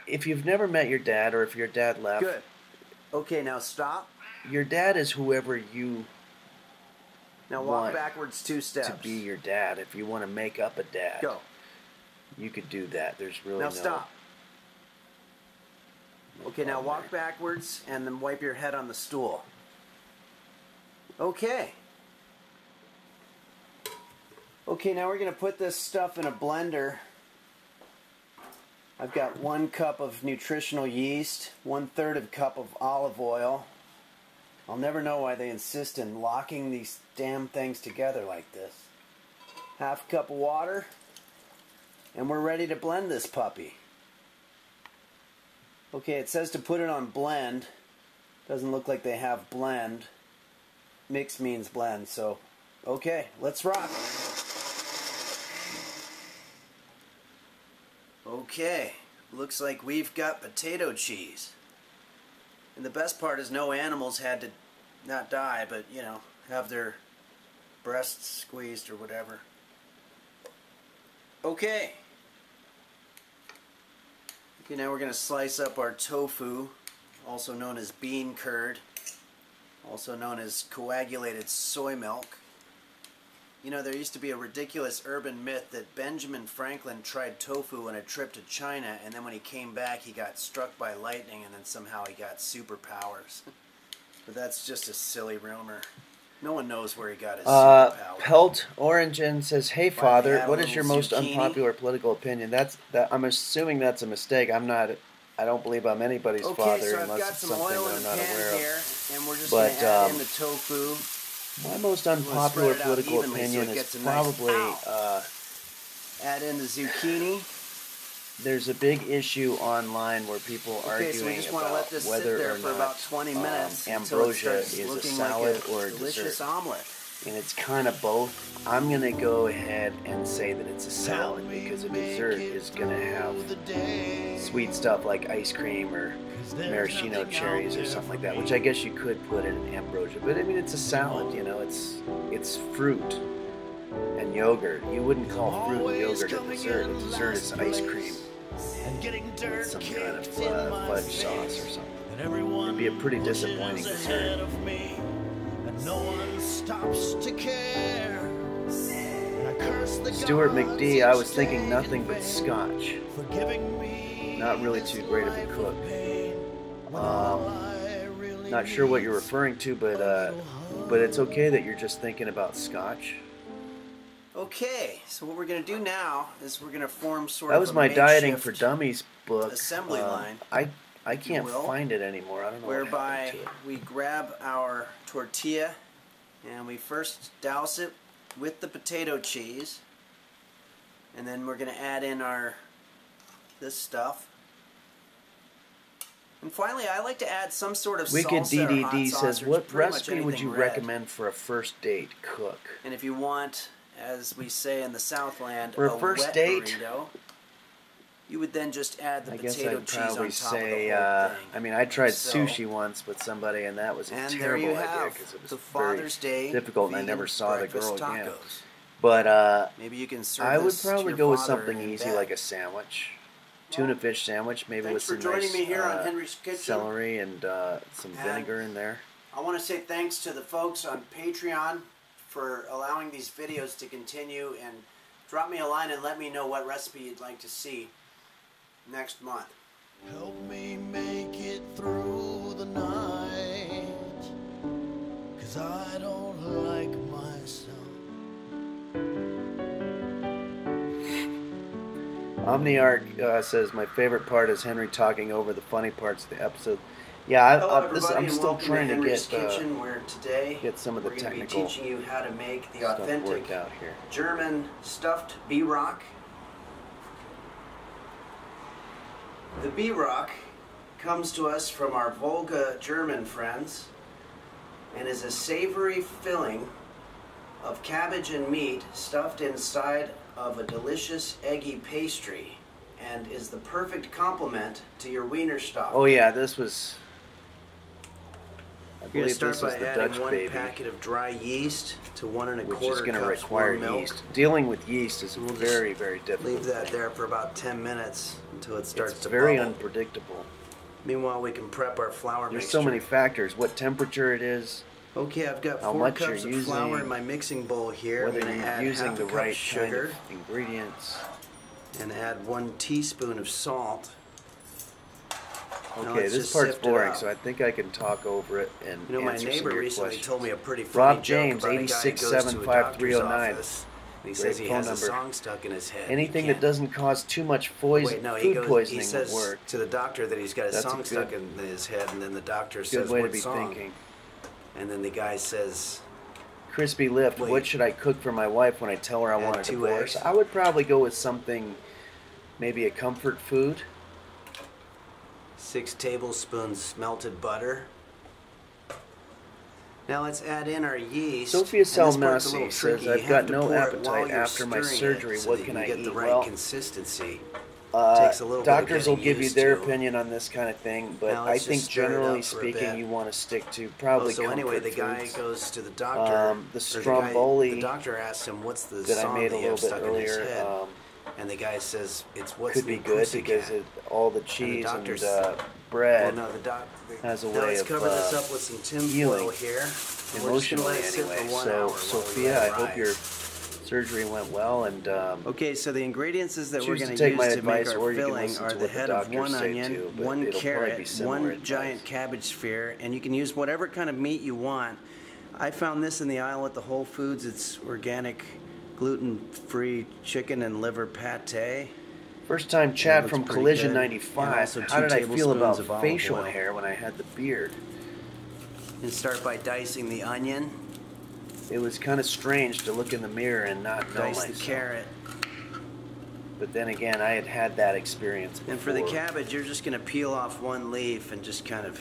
If you've never met your dad, or if your dad left, Good. Okay, now stop. your dad is whoever you Now walk want backwards 2 steps. to be your dad. If you want to make up a dad, Go. you could do that. There's really Now no... stop. Okay, now problem walk there. backwards and then wipe your head on the stool. Okay. Okay, now we're going to put this stuff in a blender. I've got 1 cup of nutritional yeast, 1/3 of a cup of olive oil. I'll never know why they insist in locking these damn things together like this. 1/2 cup of water, and we're ready to blend this puppy. Okay, it says to put it on blend. Doesn't look like they have blend. Mix means blend, so okay, let's rock. Okay, looks like we've got potato cheese. And the best part is no animals had to not die, but, you know, have their breasts squeezed or whatever. Okay. Okay, now we're going to slice up our tofu, also known as bean curd, also known as coagulated soy milk. You know, there used to be a ridiculous urban myth that Benjamin Franklin tried tofu on a trip to China, and then when he came back, he got struck by lightning, and then somehow he got superpowers. But that's just a silly rumor. No one knows where he got his superpowers. Pelt Origin says, "Hey Why, father, they had a what is your little most zucchini? unpopular political opinion?" I'm assuming that's a mistake. I don't believe I'm anybody's Okay, father so I've unless got it's some something oil that in I'm the not aware pan of. here, and we're just But, going to add in the tofu. My most spread unpopular it out political evenly so opinion it is gets a nice- probably Add in the zucchini. there's a big issue online where people Okay, arguing so we just want to about let this sit whether there or for not about 20 minutes until it ambrosia starts is a looking salad like or a delicious dessert. omelet. And it's kind of both. I'm going to go ahead and say that it's a salad because a dessert is going to have sweet stuff like ice cream or maraschino cherries or something like that, which I guess you could put in ambrosia. But I mean, it's a salad, you know, it's fruit and yogurt. You wouldn't call fruit and yogurt a dessert. A dessert is ice cream with some kind of fudge sauce or something. It'd be a pretty disappointing dessert. No one stops to care. And I curse the Stuart gods McD, I was each thinking day nothing in but vain scotch. for giving me Not really this too great of a life cook. pain. When all I really Not sure what you're need referring to, is a little but it's okay that you're just thinking about scotch. Okay, so what we're going to do now is we're going to form sort That of was a my Dieting makeshift for Dummies book. assembly line. I I can't find it anymore. I don't know whereby what happened to it. we grab our tortilla and we first douse it with the potato cheese, and then we're going to add in this stuff. And finally, I like to add some sort of Wicked salsa or hot DDD sauce, says, or what pretty much recipe would anything you red. recommend for a first date cook? And if you want, as we say in the Southland, For a first wet date, burrito, you would then just add the I guess potato I'd cheese on probably top say, of the whole thing. I mean, I tried So- sushi once with somebody, and that was a And there terrible you idea have because it was the very Father's Day difficult, and I vegan never saw the girl breakfast again. tacos. But Maybe you can serve I would this to probably your go with father something in easy bed. like a sandwich. Tuna fish sandwich, maybe Thanks with for some joining nice me here on Henry's Kitchen. celery and some vinegar in there. I want to say thanks to the folks on Patreon for allowing these videos to continue, and drop me a line and let me know what recipe you'd like to see next month. Help me make it through the night, 'cause I don't like myself. Omniarch says, my favorite part is Henry talking over the funny parts of the episode. Yeah, Hello, everybody, I'm and still welcome trying to to Henry's get Kitchen, where today some of the we're going to be technical teaching you how to make the stuff authentic worked out here. German stuffed bee-rock. The bee-rock comes to us from our Volga German friends and is a savory filling of cabbage and meat stuffed inside of a delicious eggy pastry, and is the perfect complement to your Wiener Stock. Oh yeah, this was, I You're going to believe start this by was the adding Dutch one baby, packet of dry yeast to 1 1/4 which is going to cups require warm milk. yeast. Dealing with yeast is We'll just very, very difficult. Leave that there for about 10 minutes until it starts It's to very bubble. unpredictable. Meanwhile, we can prep our flour There's mixture. so many factors. What temperature it is, Okay, I've got how 4 much you're cups of using, flour in my mixing bowl here. I'm whether going to you're add using half the a cup right sugar kind of ingredients. and add 1 teaspoon of salt. Now Okay, let's this just part's sift it boring, up. so I think I can talk over it and You know, my answer some neighbor of your recently questions. told me a pretty funny Rob joke James, about a guy who goes to a 8675309. doctor's office, and he Great says he phone has a number. song stuck in his head. Anything He that can't- doesn't cause too much food he poisoning says would work. to the doctor that he's got a That's a song good- stuck in his head, and then the doctor Good says, way to "What be song?" thinking. And then the guy says, Crispy Lift, Wait. what should I cook for my wife when I tell her I want a 2 divorce? eggs. I would probably go with something, maybe a comfort food. 6 tablespoons melted butter. Now let's add in our yeast. Sophia And this part's a Salmasi little says, tricky. You I've have got to no pour it appetite while you're after my stirring surgery. it so What that can you I get eat? the right Well, consistency. Takes a little bit of doctors will getting give you used their to. opinion on this kind of thing, but Now I let's think just stir it generally up for a speaking, bit. you want to stick to probably So comfort anyway, the guy foods. goes to the doctor. The or stromboli the doctor asks him, "What's the that I song made a that you little have bit stuck in his earlier head?" And the guy says, "It's what's could be good because all the cheese and doctor's- bread Well, no, the doc has a now way let's of cover this up with some tin healing foil here. We're just gonna emotionally let it sit anyway. for 1 So hour while we Sophia, let I it hope rise. your surgery went well, and Okay, so the ingredients that we're choose to going take use my to make advice, our or you can filling listen are to the what the head of doctors 1 say onion, too, but 1 it'll probably be carrot, similar 1 advice. giant cabbage sphere, and you can use whatever kind of meat you want. I found this in the aisle at the Whole Foods. It's organic, gluten-free chicken and liver pate. First time Chad looks from pretty Collision good. 95. And also How 2 did I feel about tablespoons of olive facial oil. hair when I had the beard? And start by dicing the onion, It was kind of strange to look in the mirror and not know dice myself. the carrot. But then again, I had had that experience before. And for the cabbage, you're just going to peel off 1 leaf and just kind of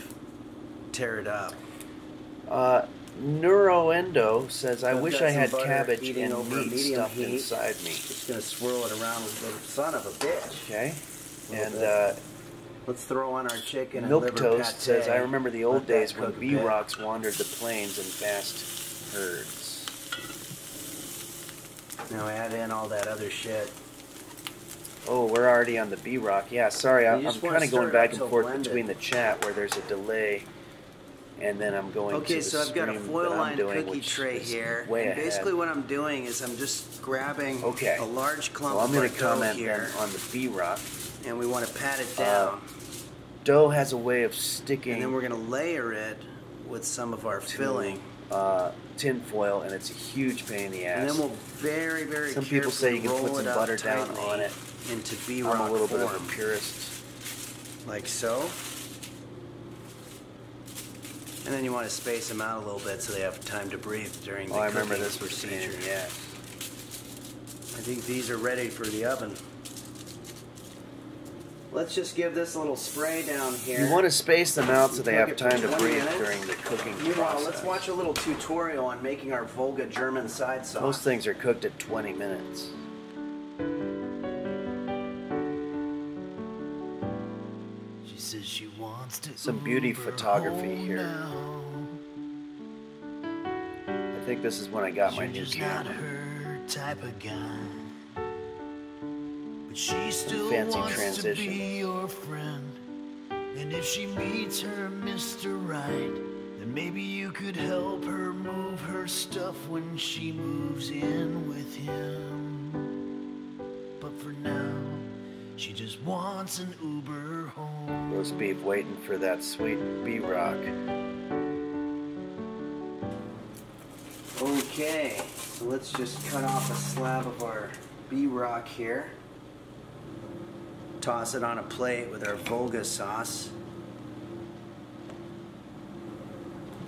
tear it up. Neuroendo says, I I've wish got I some had butter cabbage heating and over meat medium stuffed heat. inside me. Just going to swirl it around with the son of a bitch. Okay. Little And bit. Let's throw on our chicken Milk and liver Toast pate. says, I remember the old Let that days when cook a bit. bee-rocks wandered the plains in vast herds. Now add in all that other shit. Oh, we're already on the bee-rock. Yeah, sorry, You I'm just wanna kind of stir going it back up and till forth blended. between the chat where there's a delay, and then I'm going to Okay, the so I've got a stream that foil I'm lined doing, cookie which tray is here. way And ahead. basically what I'm doing is I'm just grabbing Okay. a large clump Well, I'm of going our to dough comment here, then on the bee-rock. and we want to pat it down. Dough has a way of sticking And then we're going to layer it with some of our filling. tin foil, and it's a huge pain in the ass. And then we'll very, very Some people say you can carefully put some roll it up butter down tightly on it. into I'm bee-rock a little bit form, of a purist. like so. And then you want to space them out a little bit so they have time to breathe during the cooking procedure. Yeah. I think these are ready for the oven. Let's just give this a little spray down here. You want to space them out so they have time to breathe minutes. during the cooking Meanwhile, process. let's watch a little tutorial on making our Volga German side sauce. Most things are cooked at 20 minutes. She says she wants to Some beauty Uber photography home here. now. I think this is when I got my You're new just not camera. her type of guy. But she still Fancy wants transition. to be your friend. And if she meets her Mr. Right, then maybe you could help her move her stuff when she moves in with him. But for now, she just wants an Uber home. Roast beef waiting for that sweet B-Rock. Okay, so let's just cut off a slab of our B-Rock here. Toss it on a plate with our Volga sauce.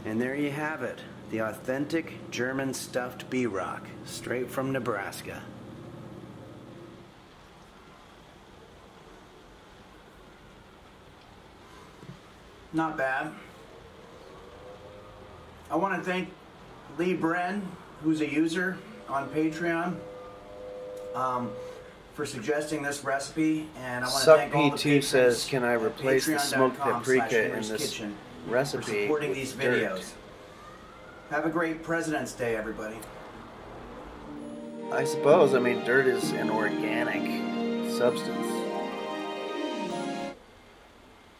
And there you have it, the authentic German stuffed B-Rock, straight from Nebraska. Not bad. I want to thank Lee Bren, who's a user on Patreon, for suggesting this recipe, and I want to Suck thank all the PT patrons says, can I at replace the smoked paprika in this patreon.com/Henry'sKitchen recipe for supporting with these dirt? videos. Have a great President's Day, everybody. I suppose. I mean, dirt is an organic substance.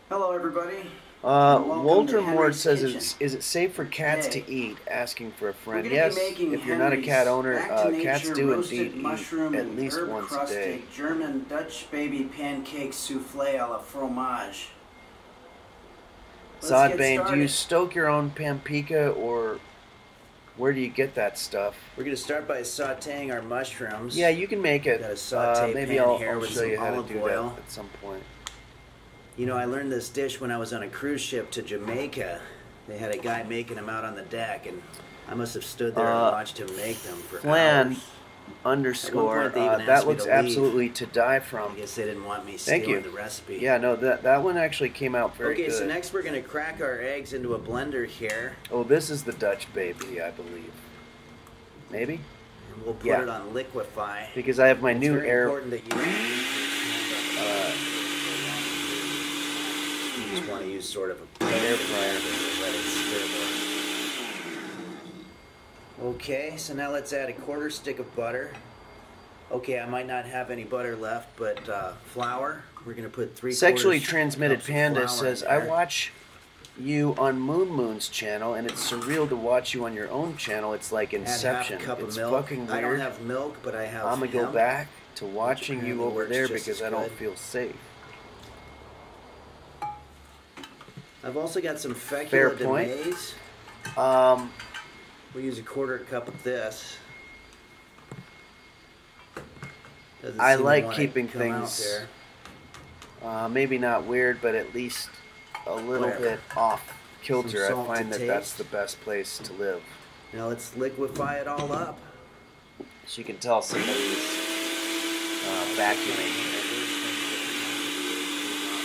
Hello, everybody. Welcome to Wolter Mord Henry's says, Kitchen. is it safe for cats Today, to eat? Asking for a friend. We're gonna Yes, be making if you're not a cat owner, Henry's cats back-to-nature do roasted indeed mushroom eat at and least herb once a crusted day. German Dutch baby pancake souffle a la fromage. Let's get Sodbane, do you started. stoke your own paprika, or where do you get that stuff? We're going to start by sautéing our mushrooms. Yeah, you can make it. Got a saute Maybe pan I'll here with show some you how to olive do oil. that at some point. You know, I learned this dish when I was on a cruise ship to Jamaica. They had a guy making them out on the deck, and I must have stood there and watched him make them for Flan hours. underscore, At one point, they even asked that me looks to leave. absolutely to die I from. guess they didn't want me Thank stealing you. the recipe. Yeah, no, that one actually came out very Okay, good. so next we're going to crack our eggs into a blender here. Oh, this is the Dutch baby, I believe. Maybe? And we'll put Yeah. it on liquefy. Because I have my It's new very air. important that you just want to use sort of a Air fryer. Let it stir. Okay, so now let's add a 1/4 stick of butter. Okay, I might not have any butter left, but flour. We're going to put 3/4 Sexually Transmitted cups of Panda flour says, in I there. watch you on Moon's channel, and it's surreal to watch you on your own channel. It's like Add Inception. half a cup It's of milk. fucking I don't weird. have milk, but I have I'm going to go hemp. back to watching you apparently over works there just because as I don't good. feel safe. I've also got some Fair fecula de point. maize. We'll use a 1/4 cup of this. Doesn't I seem to like wanna keeping come out things there. maybe not weird, but at least a little Where? bit off kilter. Some I salt find to that that's taste. the best place to live. Now let's liquefy it all up. As you can tell, somebody's vacuuming.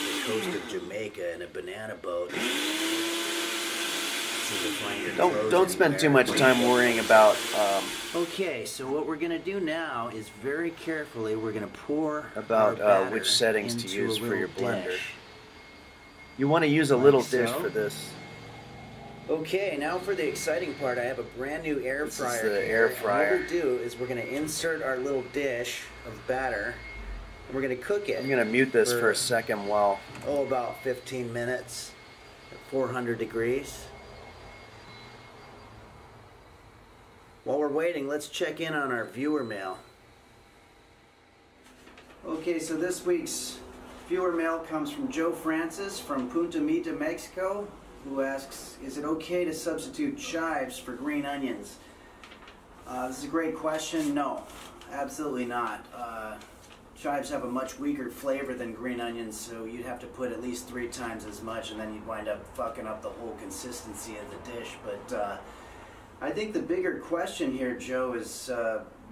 The coast of Jamaica in a banana boat. See if you find your clothes Don't spend too anywhere. much time worrying about Okay, so what we're gonna do now is very carefully we're gonna pour About, our batter which settings to into use a for your little blender. dish. You want to use a Like little dish so. for this. Okay, now for the exciting part, I have a brand new air This is fryer. the here, air and fryer. what we'll do is we're gonna insert our little dish of batter, and we're gonna cook it. I'm gonna mute this for a second while. about 15 minutes at 400 degrees. While we're waiting, let's check in on our viewer mail. Okay, so this week's viewer mail comes from Joe Francis from Punta Mita, Mexico, who asks, is it okay to substitute chives for green onions? This is a great question. No, absolutely not. chives have a much weaker flavor than green onions, so you'd have to put at least 3 times as much, and then you'd wind up fucking up the whole consistency of the dish. But I think the bigger question here, Joe, is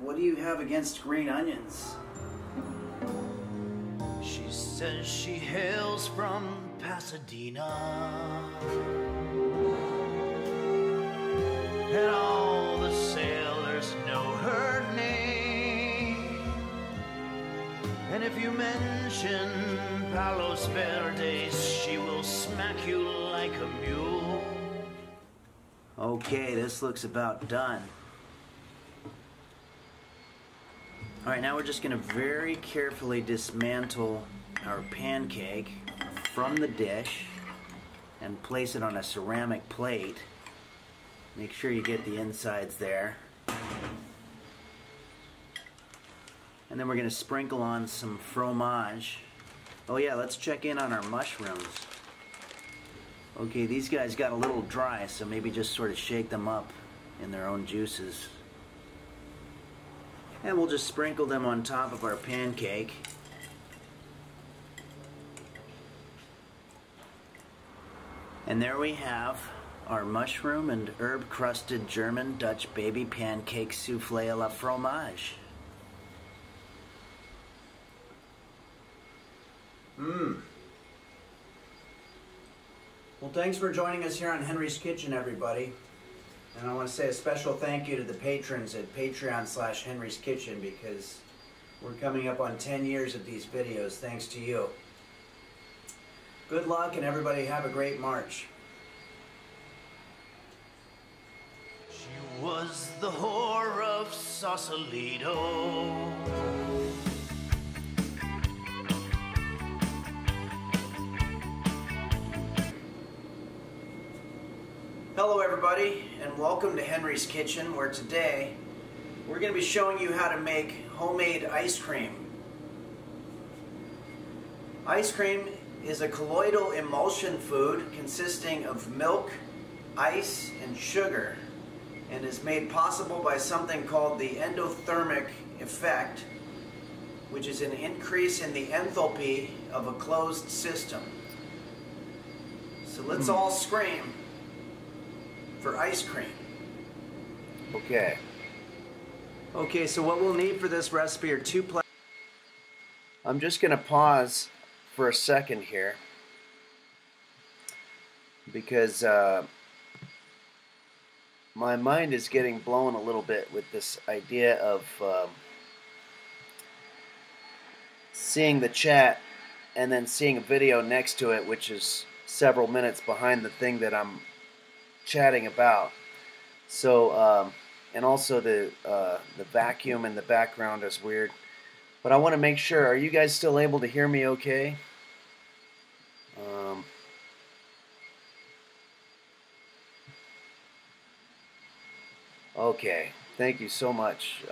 what do you have against green onions? She says she hails from Pasadena, and all the sailors know her name. And if you mention Palos Verdes, she will smack you like a mule. Okay, this looks about done. Alright, now we're just going to very carefully dismantle our pancake from the dish and place it on a ceramic plate. Make sure you get the insides there. And then we're going to sprinkle on some fromage. Oh yeah, let's check in on our mushrooms. Okay, these guys got a little dry, so maybe just sort of shake them up in their own juices. And we'll just sprinkle them on top of our pancake. And there we have our mushroom and herb-crusted German Dutch baby pancake soufflé à la fromage. Well, thanks for joining us here on Henry's Kitchen, everybody. And I want to say a special thank you to the patrons at Patreon/Henry's Kitchen, because we're coming up on 10 years of these videos thanks to you. Good luck, and everybody have a great March. She was the whore of Sausalito. Hello everybody, and welcome to Henry's Kitchen, where today we're going to be showing you how to make homemade ice cream. Ice cream is a colloidal emulsion food consisting of milk, ice, and sugar, and is made possible by something called the endothermic effect, which is an increase in the enthalpy of a closed system. So let's all scream for ice cream. Okay. Okay, so what we'll need for this recipe are 2 plates. I'm just going to pause for a second here because my mind is getting blown a little bit with this idea of seeing the chat and then seeing a video next to it, which is several minutes behind the thing that I'm chatting about. So and also the vacuum in the background is weird, but I want to make sure, are you guys still able to hear me okay? Okay, thank you so much.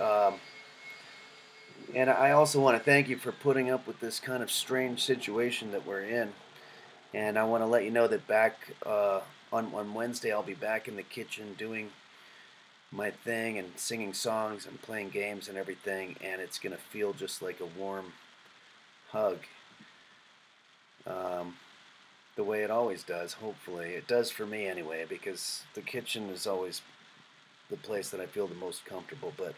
And I also want to thank you for putting up with this kind of strange situation that we're in. And I want to let you know that back on Wednesday I'll be back in the kitchen doing my thing and singing songs and playing games and everything, and it's going to feel just like a warm hug. The way it always does, hopefully. It does for me anyway, because the kitchen is always the place that I feel the most comfortable. But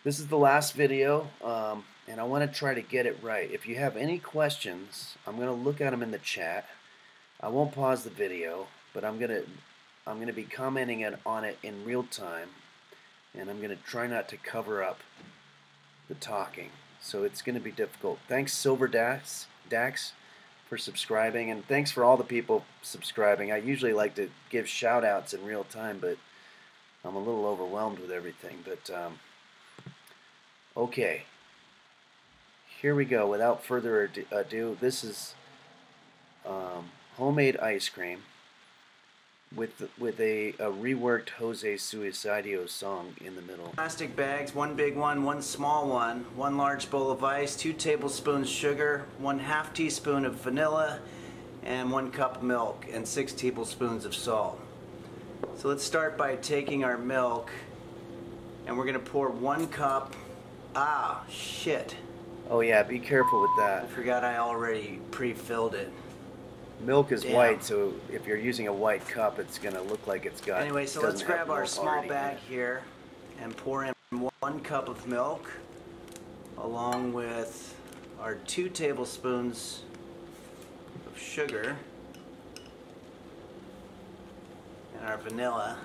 this is the last video, and I want to try to get it right. If you have any questions, I'm going to look at them in the chat. I won't pause the video, but I'm going to be commenting on it in real time, and I'm going to try not to cover up the talking. So it's going to be difficult. Thanks, Silver Dax, for subscribing, and thanks for all the people subscribing. I usually like to give shout-outs in real time, but I'm a little overwhelmed with everything. But okay, here we go. Without further ado, this is homemade ice cream with a reworked Jose Suicidio song in the middle. Plastic bags, 1 big one, 1 small one, 1 large bowl of ice, 2 tablespoons sugar, 1/2 teaspoon of vanilla, and 1 cup milk, and 6 tablespoons of salt. So let's start by taking our milk, and we're going to pour 1 cup. Ah, shit. Oh yeah, be careful with I that. forgot I already pre-filled it. Milk is Damn. white, so if you're using a white cup, it's gonna look like it's got. Anyway, so let's grab our small bag here and pour in 1 cup of milk, along with our 2 tablespoons of sugar and our vanilla.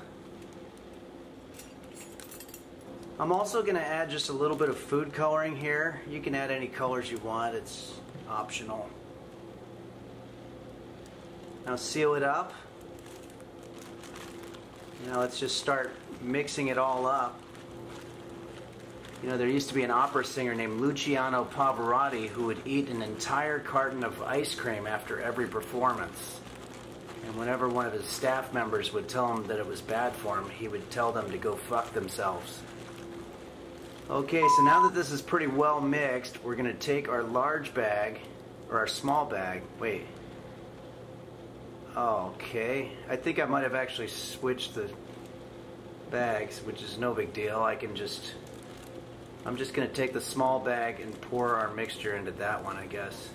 I'm also going to add just a little bit of food coloring here. You can add any colors you want, it's optional. Now seal it up. Now let's just start mixing it all up. You know, there used to be an opera singer named Luciano Pavarotti who would eat an entire carton of ice cream after every performance. And whenever one of his staff members would tell him that it was bad for him, he would tell them to go fuck themselves. Okay, so now that this is pretty well mixed, we're going to take our large bag, or our small bag, wait. Okay, I think I might have actually switched the bags, which is no big deal. I'm just going to take the small bag and pour our mixture into that one, I guess.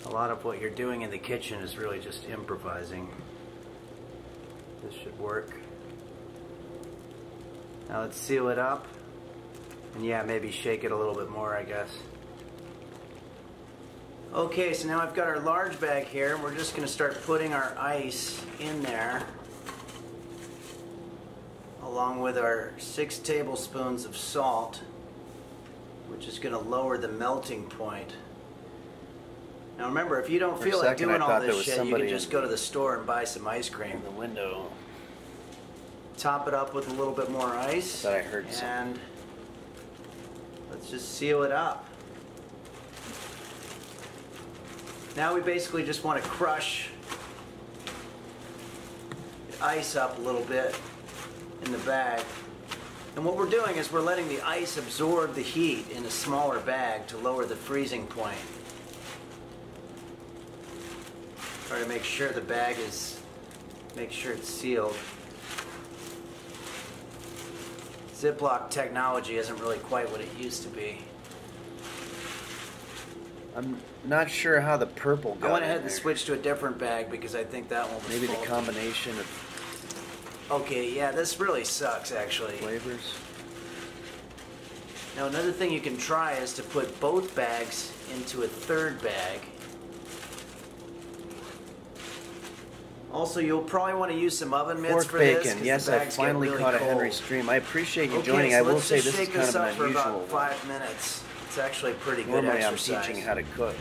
A lot of what you're doing in the kitchen is really just improvising. This should work. Now let's seal it up. And yeah, maybe shake it a little bit more, I guess. Okay, so now I've got our large bag here, and we're just going to start putting our ice in there, along with our 6 tablespoons of salt, which is going to lower the melting point. Now remember, if you don't feel like doing all this shit, you can just go to the store and buy some ice cream. In the window. Top it up with a little bit more ice. Thought I heard something. And let's just seal it up. Now we basically just want to crush the ice up a little bit in the bag. And what we're doing is we're letting the ice absorb the heat in a smaller bag to lower the freezing point. Try to make sure the bag make sure it's sealed. Ziploc technology isn't really quite what it used to be. I'm not sure how the purple got I went ahead in and there. switched to a different bag because I think that one was Maybe the faulty. combination of Okay, yeah, this really sucks actually. flavors. Now another thing you can try is to put both bags into a third bag. Also, you'll probably want to use some oven mitts Pork for this. bacon. 'Cause Yes, the I bags get finally really caught a cold. Henry stream. I appreciate you Okay, joining. so I will let's say just this is shake kind of up an for unusual about one. 5 minutes. It's actually pretty good Normally I'm exercise. teaching how to cook.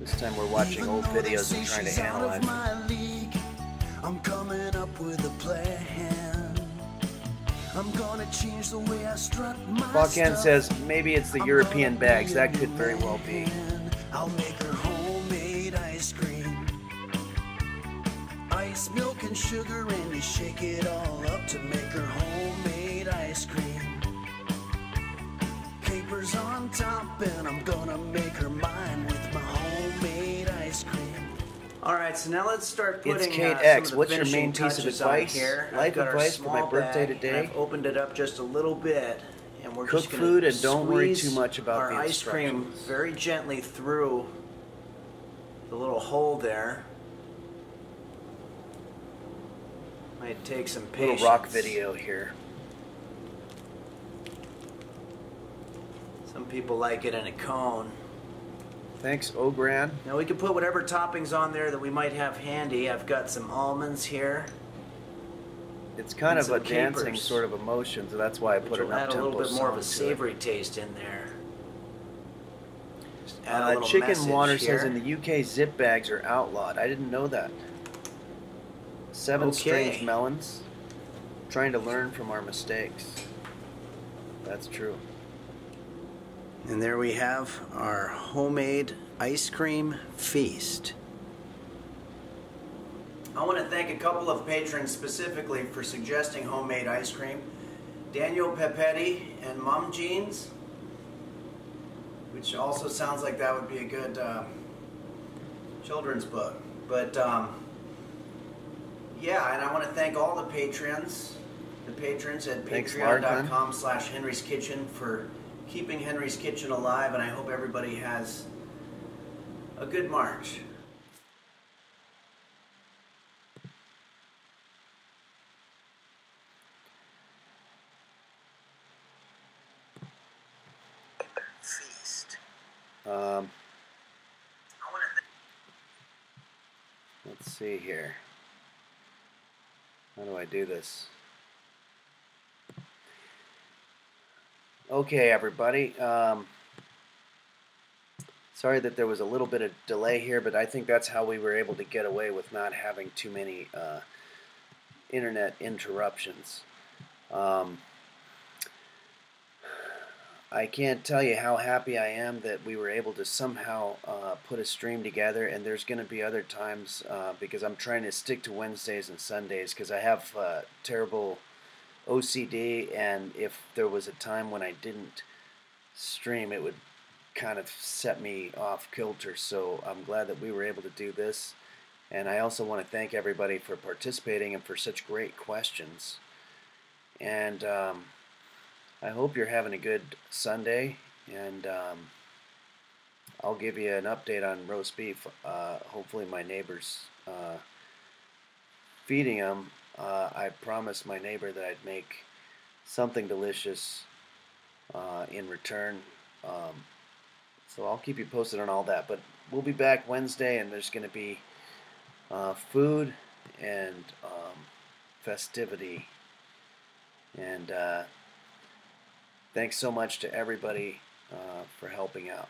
This time we're watching old videos and trying to analyze them. I'm coming up with a plan. I'm gonna change the way I strut my Balkan stuff. says maybe it's the European bags. That could very well be. I'll make her homemade ice cream. Ice, milk, and sugar, and you shake it all up to make her homemade ice cream. Capers on top, and I'm gonna make her mine with my homemade ice cream. All right, so now let's start putting It's Kate some X. of the What's your finishing main piece of touches on advice? here. Life I've got our advice for my small birthday bag, today? and I've opened it up just a little bit, and we're Cook just gonna food and don't worry squeeze too much about our the ice cream instructions. very gently through the little hole there. Might take some patience. Little rock video here. Some people like it in a cone. Thanks, Ogran. Now we can put whatever toppings on there that we might have handy. I've got some almonds here. It's kind And of a some dancing capers. sort of emotion, so that's why I put Which an will add a little up-tempo bit more of song a to it. savory taste in there. Just add a little Chicken message Water here. says in the UK zip bags are outlawed. I didn't know that. 7 Okay. strange melons. Trying to learn from our mistakes. That's true. And there we have our homemade ice cream feast. I want to thank a couple of patrons specifically for suggesting homemade ice cream. Daniel Pepetti and Mum Jeans, which also sounds like that would be a good children's book. But yeah, and I want to thank all the patrons at Thanks, patreon.com/Henry's Kitchen for keeping Henry's Kitchen alive, and I hope everybody has a good March. Feast. Let's see here. How do I do this? Okay, everybody. Sorry that there was a little bit of delay here, but I think that's how we were able to get away with not having too many internet interruptions. I can't tell you how happy I am that we were able to somehow put a stream together, and there's going to be other times because I'm trying to stick to Wednesdays and Sundays because I have terrible OCD, and if there was a time when I didn't stream, it would kind of set me off kilter. So I'm glad that we were able to do this, and I also want to thank everybody for participating and for such great questions. And I hope you're having a good Sunday, and I'll give you an update on roast beef. Hopefully my neighbor's feeding them. I promised my neighbor that I'd make something delicious in return. So I'll keep you posted on all that. But we'll be back Wednesday, and there's going to be food and festivity. And thanks so much to everybody for helping out.